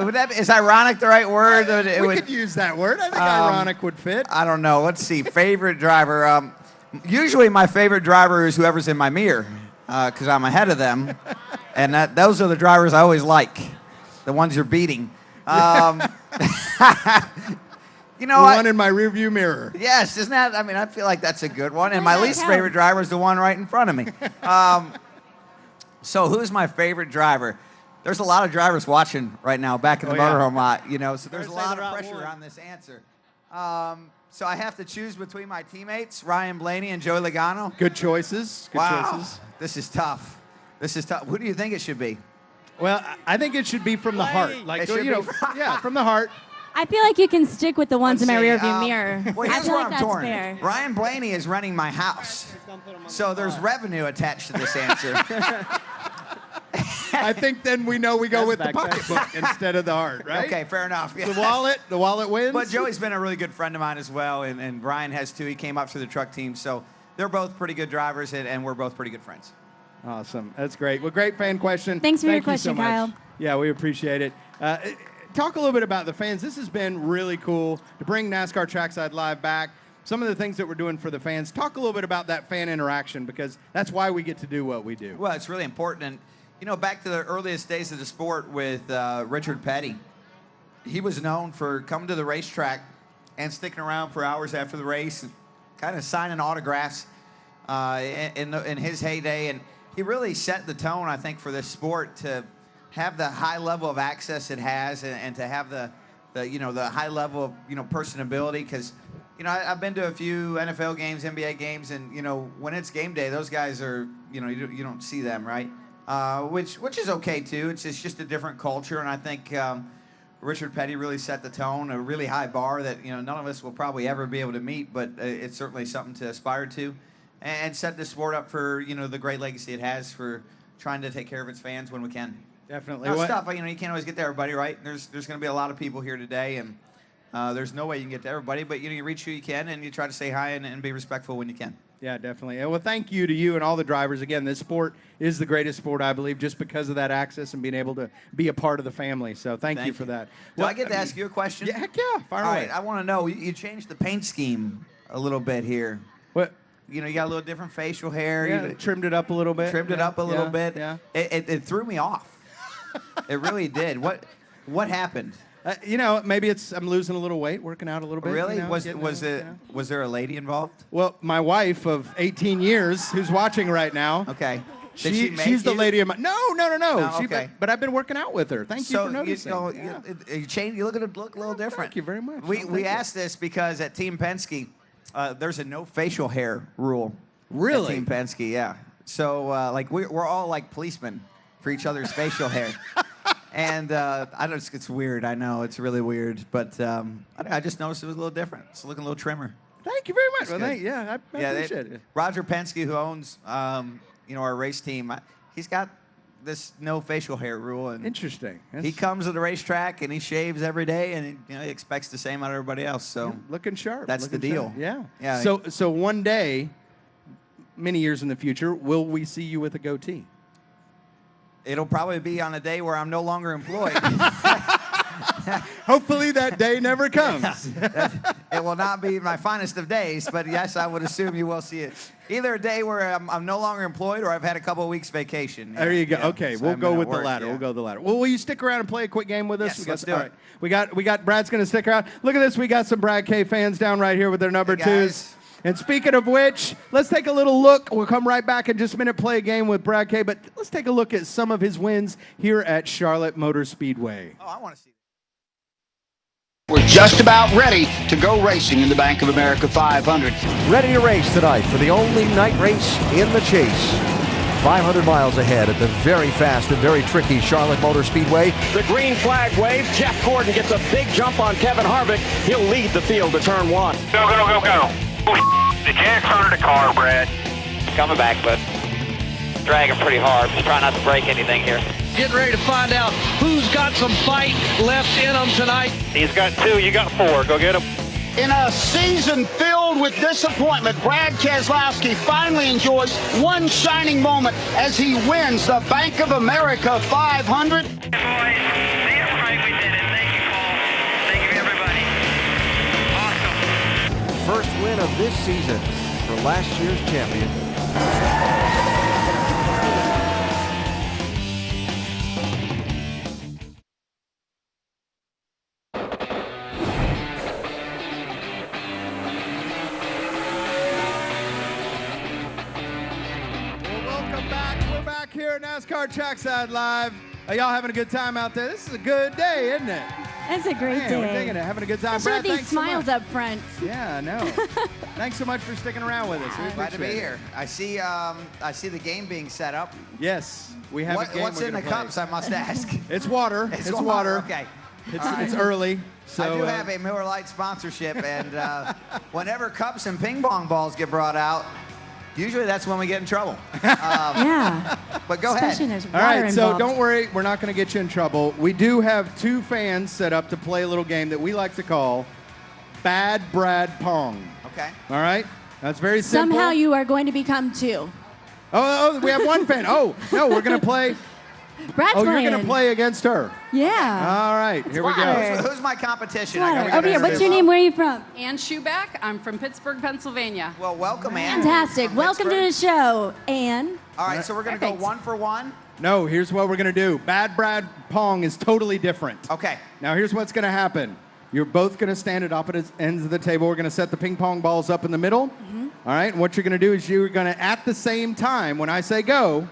Would that be, is ironic the right word? We could use that word. I think ironic would fit. I don't know. Let's see. Favorite driver. Usually my favorite driver is whoever's in my mirror because I'm ahead of them. And those are the drivers I always like, the ones you're beating. You know, the one in my rearview mirror. Yes, isn't that? I mean, I feel like that's a good one. And my least favorite driver is the one right in front of me. So who's my favorite driver? There's a lot of drivers watching right now back in the motorhome lot, you know, so there's a lot of pressure on this answer. So I have to choose between my teammates, Ryan Blaney and Joey Logano. Good choices. Good choices. This is tough. This is tough. Who do you think it should be? Well, I think it should be from the heart. Like, It should you know, be yeah, from the heart. I feel like you can stick with the ones in my Let's see, rearview mirror. Well, I here's feel where like I'm that's torn. fair. Ryan Blaney is renting my house, so there's revenue attached to this answer. I think then we know we go with the pocketbook instead of the heart, right? Okay, fair enough. The wallet wins. But Joey's been a really good friend of mine as well, and Brian has too. He came up through the truck team, so they're both pretty good drivers, and we're both pretty good friends. Awesome. That's great. Well, great fan question. Thanks for your Thank you question, so much. Kyle. Yeah, we appreciate it. Talk a little bit about the fans. This has been really cool to bring NASCAR Trackside Live back. Some of the things that we're doing for the fans. Talk a little bit about that fan interaction because that's why we get to do what we do. Well, it's really important. And, you know, back to the earliest days of the sport with Richard Petty, he was known for coming to the racetrack and sticking around for hours after the race and kind of signing autographs in his heyday. And he really set the tone, I think, for this sport to have the high level of access it has and to have the high level of, you know, personability. Because, you know, I've been to a few NFL games, NBA games, and, you know, when it's game day, those guys are, you know, you don't see them, right? Which is okay, too. It's just a different culture, and I think Richard Petty really set the tone, a really high bar that, you know, none of us will probably ever be able to meet, but it's certainly something to aspire to and set the sport up for, you know, the great legacy it has for trying to take care of its fans when we can. Definitely. Now, stuff, you know, you can't always get to everybody, right? There's going to be a lot of people here today, and there's no way you can get to everybody, but, you know, you reach who you can, and you try to say hi and be respectful when you can. Yeah, definitely. Well, thank you to you and all the drivers. Again, this sport is the greatest sport, I believe, just because of that access and being able to be a part of the family. So thank you for that. Do I get to ask you a question? Yeah, heck yeah. Fire away. All right, I want to know, you changed the paint scheme a little bit here. What? you got a little different facial hair. Yeah, You trimmed it up a little bit. trimmed it up a little bit. Yeah. It threw me off. It really did. What happened? Maybe I'm losing a little weight, working out a little bit. Really? Getting Was there a lady involved? Well, my wife of 18 years, who's watching right now. Okay. Did she make she's the you? lady of my. No. Okay. But I've been working out with her. Thank you for noticing. You change. You look a little different. Thank you very much. We asked this because at Team Penske, there's a no facial hair rule. Really? At Team Penske, yeah. So we're all like policemen for each other's facial hair. And it's weird. I know it's really weird, but I just noticed it was a little different. It's looking a little trimmer. Thank you very much. That's Well, good. I appreciate it. Roger Penske, who owns our race team, he's got this no facial hair rule. And interesting. He comes to the racetrack and he shaves every day, and he expects the same out of everybody else. So looking sharp. That's the deal. Yeah. Yeah. So one day, many years in the future, will we see you with a goatee? It'll probably be on a day where I'm no longer employed. Hopefully that day never comes. It will not be my finest of days, but yes, I would assume you will see it. Either a day where I'm no longer employed or I've had a couple of weeks vacation. There you go. Okay, so we'll I'm go at with the work, latter. yeah. We'll go the latter. Well, will you stick around and play a quick game with us? Yes, let's do it. We got Brad's going to stick around. Look at this. We got some Brad K fans down right here with their number twos. And speaking of which, let's take a little look. We'll come right back in just a minute, play a game with Brad K. But let's take a look at some of his wins here at Charlotte Motor Speedway. Oh, I want to see. We're just about ready to go racing in the Bank of America 500. Ready to race tonight for the only night race in the chase. 500 miles ahead at the very fast and very tricky Charlotte Motor Speedway. The green flag waves. Jeff Gordon gets a big jump on Kevin Harvick. He'll lead the field to turn one. Go. The jack's under the car, Brad. Coming back, but dragging pretty hard. Just trying not to break anything here. Getting ready to find out who's got some fight left in them tonight. He's got 2, you got 4. Go get him. In a season filled with disappointment, Brad Keselowski finally enjoys one shining moment as he wins the Bank of America 500. First win of this season for last year's champion. Welcome back. We're back here at NASCAR Trackside Live. Are y'all having a good time out there? This is a good day, isn't it? It's a great Man, day. we're digging it. Having a good time. Especially Brad, with these thanks so smiles much. up front. Yeah, I know. Thanks so much for sticking around with us. We Glad to be appreciate it. here. I see the game being set up. Yes, we have a game. What's we're in the gonna play. cups, I must ask? It's water. It's water. Okay. It's early. So, I do have a Miller Lite sponsorship, and whenever cups and ping pong balls get brought out, usually that's when we get in trouble. Yeah. But go Especially ahead. there's All water right, so involved. don't worry. We're not going to get you in trouble. We do have 2 fans set up to play a little game that we like to call Bad Brad Pong. Okay. All right? That's very simple. Somehow you are going to become 2. Oh, we have 1 fan. Oh, no, we're going to play. Brad's You're playing. going to play against her. Yeah. All right, here we go. water. Who's my competition? Over here. What's your name? Where are you from? Ann Schuback. I'm from Pittsburgh, Pennsylvania. Well, welcome, Ann. Fantastic. Welcome to the show, Ann. All right, so we're going to go 1 for 1. No, here's what we're going to do. Bad Brad Pong is totally different. Okay. Now, here's what's going to happen. You're both going to stand at opposite ends of the table. We're going to set the ping pong balls up in the middle. All right, and what you're going to do is you're going to, at the same time, when I say go,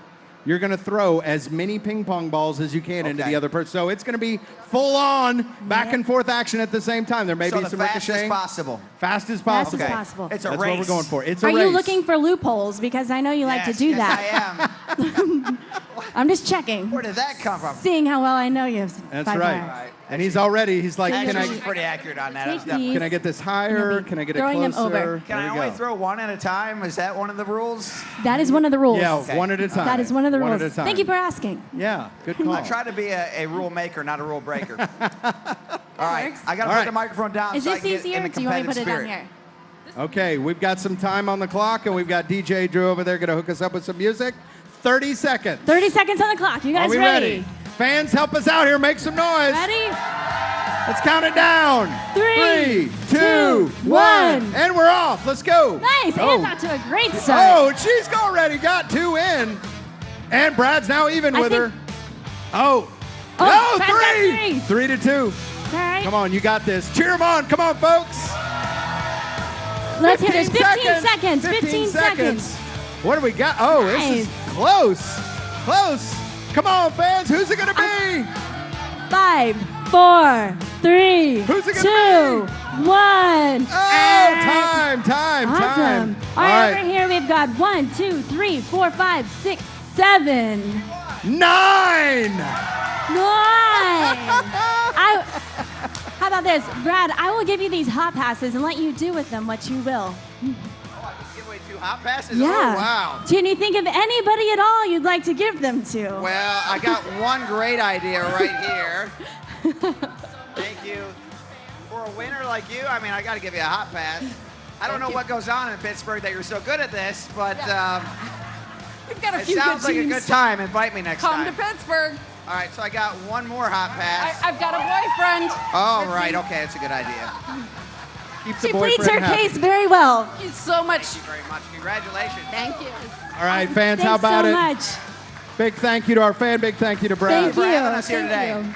you're going to throw as many ping pong balls as you can into the other person. So it's going to be full-on back and forth action at the same time. There may be some ricocheting. Possible. Fast as possible. Fast as possible. It's a That's race. what we're going for. It's a Are race. you looking for loopholes? Because I know you like to do that. I am. I'm just checking. Where did that come from? Seeing how well I know you. That's by right. far. And he's like, Actually, she's can pretty accurate on that. I get this higher? Can I get it throwing them closer? over. Can I There we only go. throw 1 at a time? Is that one of the rules? That is one of the rules. Yeah, 1 at a time. That is one of the 1 rules. at a time. Thank you for asking. Yeah, good call. I try to be a rule maker, not a rule breaker. All right, I got to put the microphone down Is so I this can get easier? in the Do you want me to put competitive it spirit. down here? Okay, we've got some time on the clock, and we've got DJ Drew over there going to hook us up with some music. 30 seconds. 30 seconds on the clock. You guys Are we ready? Fans, help us out here. Make some noise. Ready? Let's count it down. 3, 3, 2, 1. And we're off. Let's go. Nice. Oh. Anne's out to a great start. Oh, she's already got 2 in. And Brad's now even with her. Oh. Oh, No, Brad's got 3 to 2. All right. Come on, you got this. Cheer them on. Come on, folks. Let's hear this. 15 seconds. 15 seconds. What do we got? Oh, this is close. Close. Come on, fans. Who's it going to be? 5, 4, 3, Who's it 2, gonna 1. Oh, time. Awesome. All right, over here we've got 1, 2, 3, 4, 5, 6, 7. 9. How about this, Brad? I will give you these hot passes and let you do with them what you will. Give away 2 hot passes? Yeah. Oh, wow. Can you think of anybody at all you'd like to give them to? Well, I got one great idea right here. Thank you. For a winner like you, I mean, I got to give you a hot pass. I don't know what goes on in Pittsburgh that you're so good at this, but We've got a it few sounds good like teams. a good time. Invite me next Come time. to Pittsburgh. All right, so I got one more hot pass. I've got a boyfriend. All right, okay, that's a good idea. Keep She pleads her case very well. Thank you so much. Thank you very much. Congratulations. Thank you. All right, fans, Thanks how about so it? much. Big thank you to our fan. Big thank you to Brad. Thank for you. having us here Thank today. you.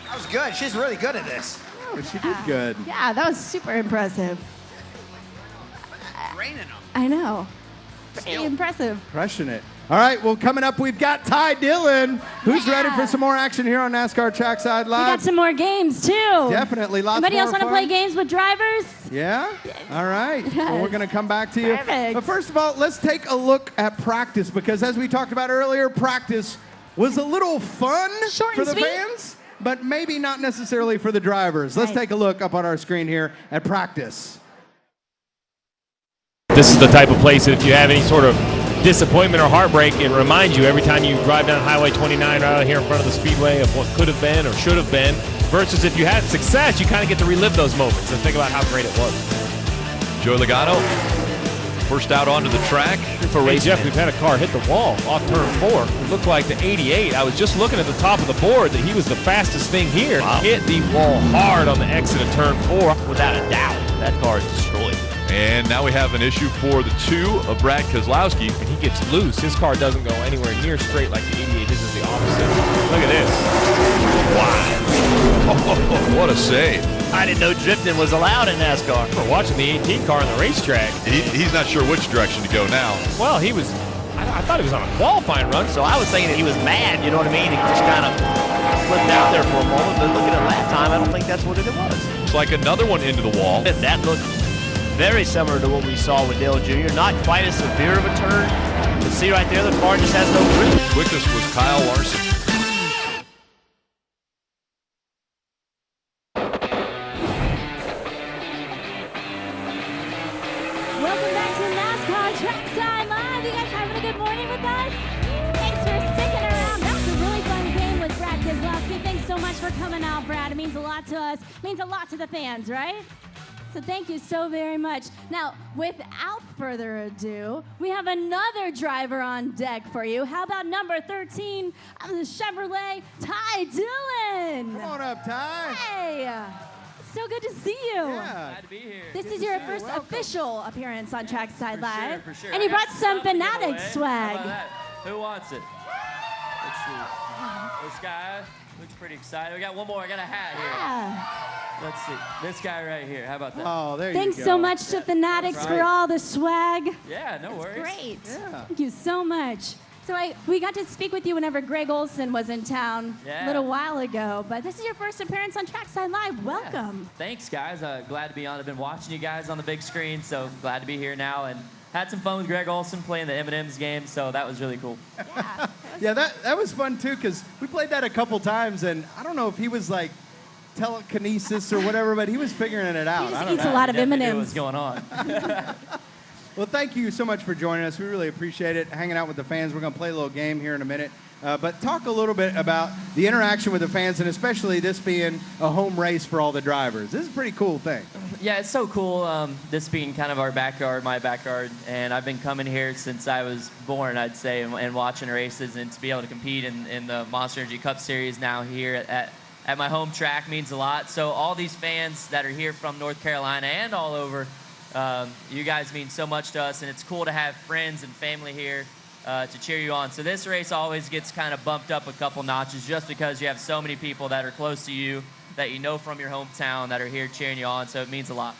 That was good. She's really good at this. Oh, she did good. Yeah, that was super impressive. Raining them. I know. Pretty impressive. Crushing it. All right, well, coming up, we've got Ty Dillon, who's ready for some more action here on NASCAR Trackside We Live. got some more games, too. Definitely, lots Anybody more else want to fun. play games with drivers? Yeah? All right. Well, we're going to come back to you. Perfect. But first of all, let's take a look at practice because as we talked about earlier, practice was a little fun Short for and the sweet. fans, but maybe not necessarily for the drivers. Let's Right. take a look up on our screen here at practice. This is the type of place that if you have any sort of disappointment or heartbreak, it reminds you every time you drive down Highway 29 right out here in front of the Speedway of what could have been or should have been, versus if you had success, you kind of get to relive those moments and think about how great it was. Joey Logano, first out onto the track. Hey, Jeff, we've had a car hit the wall off turn 4. It looked like the 88. I was just looking at the top of the board that he was the fastest thing here. Wow. Hit the wall hard on the exit of turn 4. Without a doubt, that car is destroyed. And now we have an issue for the 2 of Brad Keselowski. When he gets loose, his car doesn't go anywhere near straight like the 88. His is the opposite. Look at this. Wow. Oh, what a save. I didn't know drifting was allowed in NASCAR. We're watching the 18 car on the racetrack. He's not sure which direction to go now. Well, he was, I thought he was on a qualifying run. So I was thinking that he was mad, you know what I mean? He just kind of flipped out there for a moment, but looking at lap time, I don't think that's what it was. It's like another one into the wall. That looked very similar to what we saw with Dale Jr. Not quite as severe of a turn. You can see right there, the car just has no grip. Quickest was Kyle Larson. Welcome back to NASCAR Trackside Live. You guys having a good morning with us? Thanks for sticking around. That was a really fun game with Brad Keselowski. Thanks so much for coming out, Brad. It means a lot to us. It means a lot to the fans, right? So thank you so very much. Now, without further ado, we have another driver on deck for you. How about number 13 of the Chevrolet, Ty Dillon? Come on up, Ty. Hey, so good to see you. Yeah. Glad to be here. This is your first official appearance on Trackside Live. For sure. And I you got brought some to give Fanatic away. How swag. about that? Who wants it? Let's see. This guy looks pretty excited. We got one more. I got a hat here. Yeah. Let's see. This guy right here. How about that? Oh, there Thanks you go. so much to Fanatics that's for right. all the swag. Yeah, no worries. Great. Yeah. Thank you so much. So we got to speak with you whenever Greg Olson was in town a little while ago, but this is your first appearance on Trackside Live. Welcome. Thanks, guys. Glad to be on. I've been watching you guys on the big screen, so glad to be here now. And had some fun with Greg Olson playing the M&M's game, so that was really cool. Yeah, that was fun too because we played that a couple times, and I don't know if he was like telekinesis or whatever, but he was figuring it out. He just I don't eats know. a lot of Definitely knew M&Ms. what's going on. Well, thank you so much for joining us. We really appreciate it, hanging out with the fans. We're going to play a little game here in a minute. But talk a little bit about the interaction with the fans, and especially this being a home race for all the drivers. This is a pretty cool thing. Yeah, it's so cool, this being kind of our backyard, my backyard, and I've been coming here since I was born, I'd say, and watching races, and to be able to compete in the Monster Energy Cup Series now here at my home track means a lot. So all these fans that are here from North Carolina and all over, you guys mean so much to us, and it's cool to have friends and family here to cheer you on. So this race always gets kind of bumped up a couple notches just because you have so many people that are close to you, that you know from your hometown, that are here cheering you on, so it means a lot.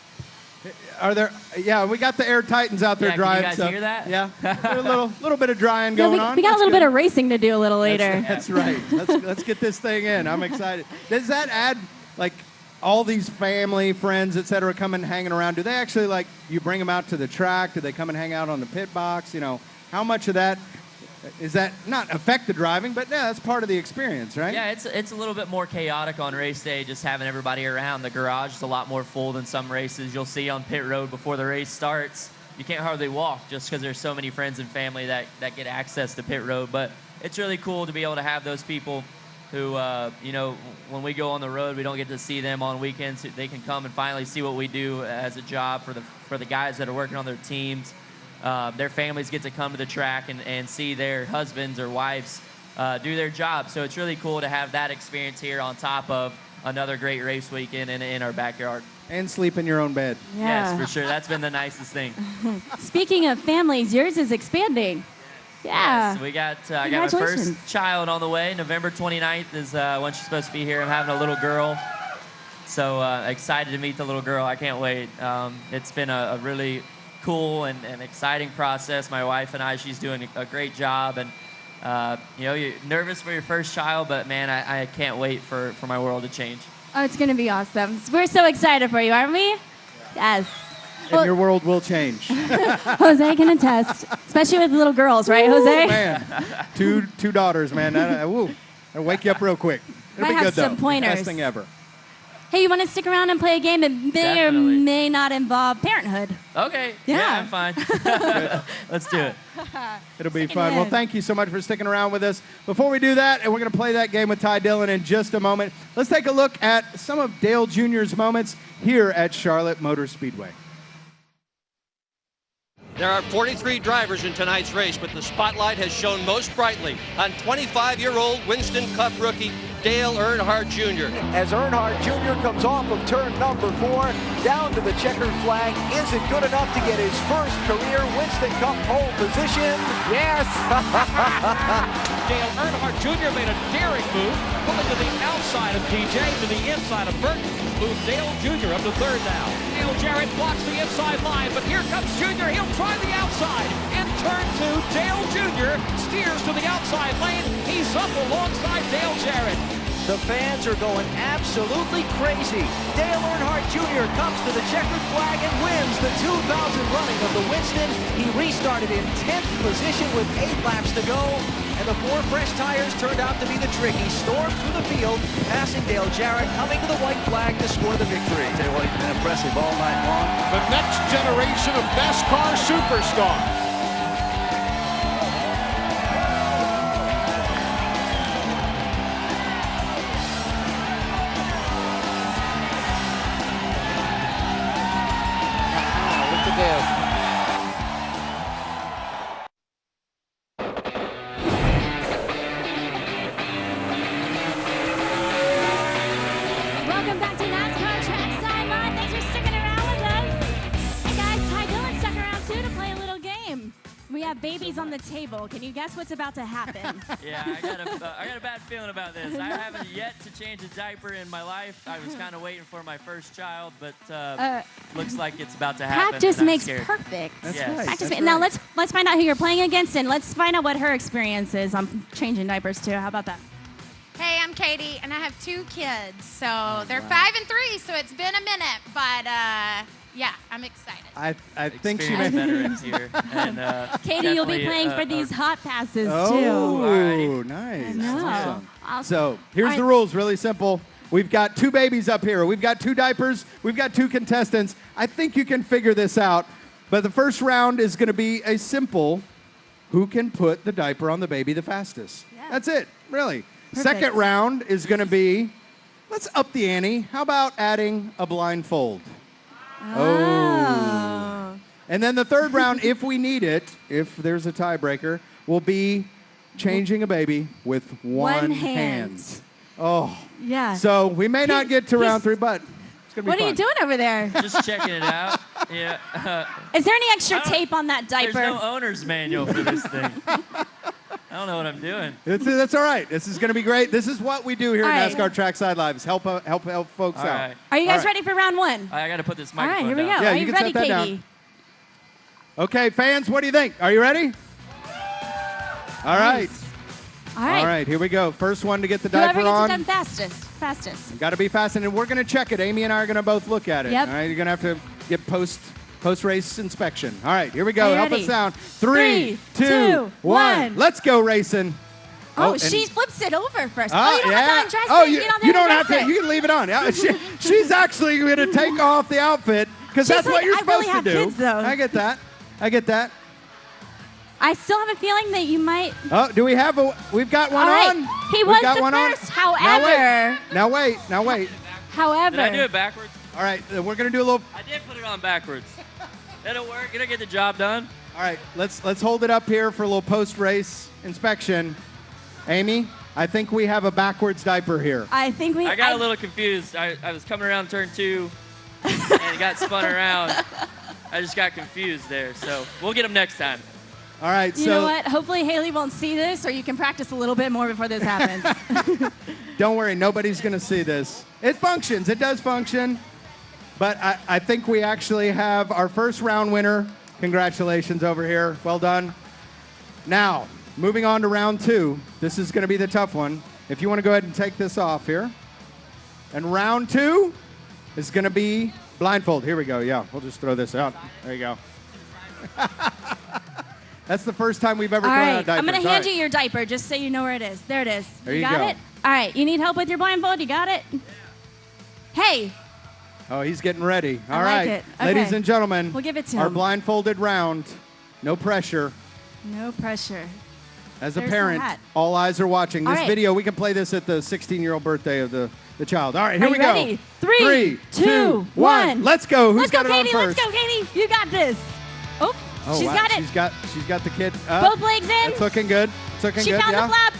Are there? Yeah, we got the Air Titans out there drying. Can you guys hear that? Yeah, a little bit of drying going on. We got a little bit of racing to do a little later. That's right. Let's get this thing in. I'm excited. Does that add, like, all these family, friends, et cetera, come and hanging around? Do they actually, like, you bring them out to the track? Do they come and hang out on the pit box? You know, how much of that is that not affect the driving, but yeah, that's part of the experience, right? Yeah, it's a little bit more chaotic on race day, just having everybody around. The garage is a lot more full than some races you'll see on pit road before the race starts. You can't hardly walk just because there's so many friends and family that get access to pit road. But it's really cool to be able to have those people who, you know, when we go on the road, we don't get to see them on weekends. They can come and finally see what we do as a job for the guys that are working on their teams. Their families get to come to the track and see their husbands or wives do their job. So it's really cool to have that experience here on top of another great race weekend in our backyard. And sleep in your own bed. Yeah. Yes, for sure. That's been the nicest thing. Speaking of families, yours is expanding. Yeah. Yes, we got I got my first child on the way. November 29th is when she's supposed to be here. I'm having a little girl. So excited to meet the little girl. I can't wait. It's been a really cool and exciting process. My wife and I, she's doing a great job, and you know, you're nervous for your first child, but man, I can't wait for my world to change. Oh, it's gonna be awesome. We're so excited for you, aren't we? Yes. And your world will change. Jose can attest, especially with little girls, right, Jose? Ooh, man, two daughters, man. That'll wake you up real quick. It'll be I have good, some though. pointers. Best thing ever. Hey, you want to stick around and play a game that may or may not involve parenthood? Okay. Yeah. I'm fine. Let's do it. It'll be fun. Well, thank you so much for sticking around with us. Before we do that, and we're going to play that game with Ty Dillon in just a moment, let's take a look at some of Dale Jr.'s moments here at Charlotte Motor Speedway. There are 43 drivers in tonight's race, but the spotlight has shone most brightly on 25-year-old Winston Cup rookie Dale Earnhardt Jr. As Earnhardt Jr. comes off of turn number 4, down to the checkered flag. Is it good enough to get his first career Winston Cup pole position? Yes! Dale Earnhardt Jr. made a daring move, pulling to the outside of DJ, to the inside of Burton. Move Dale Jr. up to third now. Dale Jarrett blocks the inside line, but here comes Jr. He'll try the outside. In turn 2, Dale Jr. steers to the outside lane. He's up alongside Dale Jarrett. The fans are going absolutely crazy. Dale Earnhardt Jr. comes to the checkered flag and wins the 2000 running of the Winston. He restarted in 10th position with 8 laps to go. And the 4 fresh tires turned out to be the trick. He stormed through the field, passing Dale Jarrett, coming to the white flag to score the victory. Tell you what, he's been impressive all night long. The next generation of NASCAR superstars. Welcome back to NASCAR Trackside Live. Thanks for sticking around with us. Hey guys, Ty Dillon stuck around too to play a little game. We have babies on the table. Can you guess what's about to happen? Yeah, I got a bad feeling about this. I haven't yet to change a diaper in my life. I was kind of waiting for my first child, but looks like it's about to happen. Practice and I'm makes scared. perfect. That's right. Practice That's Now right. let's find out who you're playing against, and let's find out what her experience is on changing diapers too. How about that? Hey, I'm Katie, and I have 2 kids. So they're 5 and 3, so it's been a minute. But, yeah, I'm excited. I think she Experienced may. veterans here. And, Katie, you'll be definitely, playing for these hot passes Oh, too. nice. I know. Awesome. So here's the rules, really simple. We've got 2 babies up here. We've got 2 diapers. We've got 2 contestants. I think you can figure this out. But the first round is going to be a simple, who can put the diaper on the baby the fastest? Yeah. That's it, really. Perfect. Second round is going to be, let's up the ante. How about adding a blindfold? Oh. And then the third round, if we need it, if there's a tiebreaker, will be changing a baby with one hand. Oh. Yeah. So we may not get to round 3, but it's going to be What fun. are you doing over there? Just checking it out. Yeah. Is there any extra tape on that diaper? There's no owner's manual for this thing. I don't know what I'm doing. That's all right. This is going to be great. This is what we do here All at right. NASCAR Trackside Live, is help folks All out. right. Are you guys All right. ready for round 1? I got to put this All right, microphone here we go. down. Yeah, Are you you can ready, set that Katie? down. Okay, fans, what do you think? Are you ready? All right. All right. All right, here we go. First one to get the Whoever diaper gets on. it done fastest. Got to be fast, and we're going to check it. Amy and I are going to both look at it. Yep. All right, you're going to have to get post-race inspection. All right, here we Are go. you Help ready? us down. 3, 3, 2, 1. Let's go racing. Oh, and- she flips it over first. Ah, Oh, you don't have to undress Oh, it. you don't have to. You can leave it on. Yeah, she's actually going to take off the outfit because She's that's what like, you're I supposed really have to do. kids, though. I get that. I still have a feling that you might. Oh, do we have we've got one All right. on? He We've was got the one first, on. however. Now wait. However. Did I do it backwards? All right, we're going to do a little. I did put it on backwards. That'll work. It'll get the job done. All right, let's hold it up here for a little post-race inspection. Amy, I think we have a backwards diaper here. I think we. I got a little confused. I was coming around turn 2 and it got spun around. I just got confused there. So we'll get them next time. All right, You so know what? Hopefully Haley won't see this, or you can practice a little bit more before this happens. don't worry, nobody's going to see this. It functions. It does function. But I think we actually have our first round winner. Congratulations over here. Well done. Now, moving on to round 2. This is going to be the tough one. If you want to go ahead and take this off here. And round 2 is going to be blindfold. Here we go. Yeah, we'll just throw this out. There you go. That's the first time we've ever All thrown right, out diapers. I'm going to All hand right. you your diaper just so you know where it is. There it is. There you got go. it? All right, you need help with your blindfold? You got it? Hey, Oh, he's getting ready. All I right, like it. ladies Okay. and gentlemen, We'll give it to our him. blindfolded round. No pressure. no pressure. As a There's the parent, hat. all eyes are watching. All This right. video, we can play this at the 16-year-old birthday of the child. All right, here Are we you go. ready? 3, 2, 1. Let's go. Who's Let's go, got it on Katie. first? Let's go, Katie. You got this. Oh, Oh, she's wow. got it. She's got the kid. Both legs in. It's looking good. It's looking She good. found yeah. the flap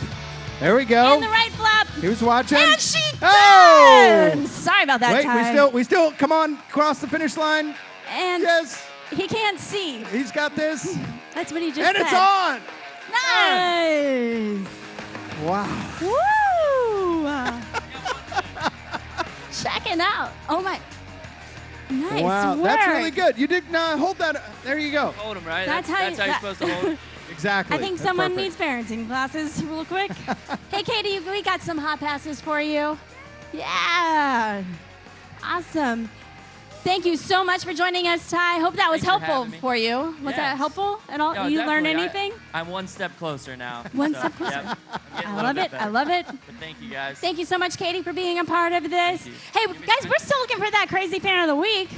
There we go. and the right flap. He was watching. And she Oh! done. Sorry about that, Wait, Ty. we still come on, cross the finish line. And yes. He can't see. He's got this. That's what he just And said. it's on. Nice. Wow. Woo! Checking out. Oh my. Nice Wow, work. that's really good. You did not hold that. There you go. Hold them, right? That's how that's you- how you're that- supposed to hold them. Exactly. I think That's someone perfect. needs parenting classes real quick. Hey, Katie, we got some hot passes for you. Yeah. Awesome. Thank you so much for joining us, Ty. Hope that was Thanks for helpful having me. for you. Was that Yes. helpful at all? No, You learn definitely. anything? I'm one step closer now. One so, step closer. Yep, I'm getting a I little love bit it. better. I love it. But thank you, guys. Thank you so much, Katie, for being a part of this. Hey, guys, we're still looking for that crazy fan of the week.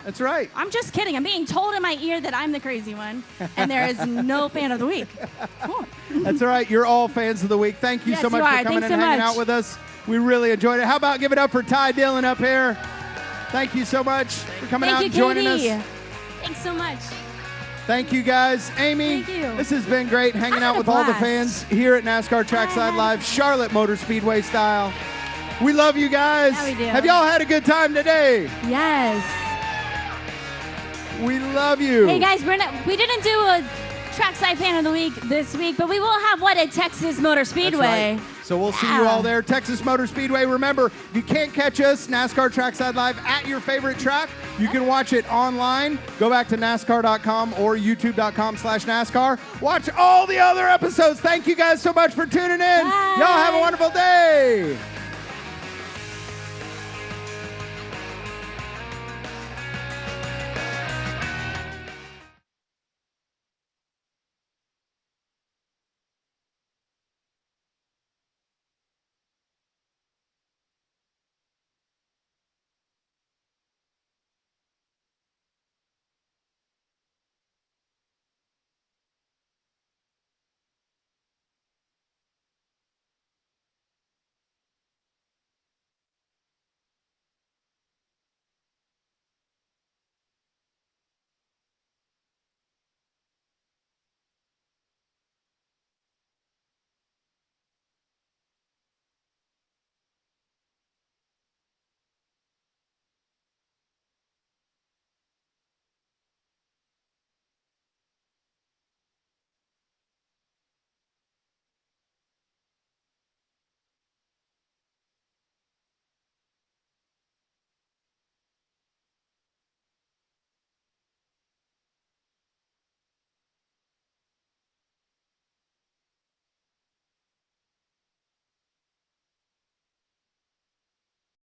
That's right. I'm just kidding. I'm being told in my ear that I'm the crazy one, and there is no fan of the week. Cool. That's all right. You're all fans of the week. Thank you Yes, so much you for are. coming Thanks and so hanging much. out with us. We really enjoyed it. How about give it up for Ty Dillon up here? Thank you so much for coming Thank out you, and joining Katie. us. Thanks so much. Thank you, guys. Amy, Thank you. this has been great hanging I had out a with all the blast. fans here at NASCAR Trackside Live, Charlotte Motor Speedway style. We love you guys. Yeah, we do. Have y'all had a good time today? Yes. We love you. Hey guys, we didn't do a Trackside Fan of the Week this week, but we will have one at Texas Motor Speedway. That's right. So we'll see you all there. Texas Motor Speedway. Remember, if you can't catch us, NASCAR Trackside Live at your favorite track, you can watch it online. Go back to NASCAR.com or YouTube.com/NASCAR. Watch all the other episodes. Thank you guys so much for tuning in. Bye. Y'all have a wonderful day.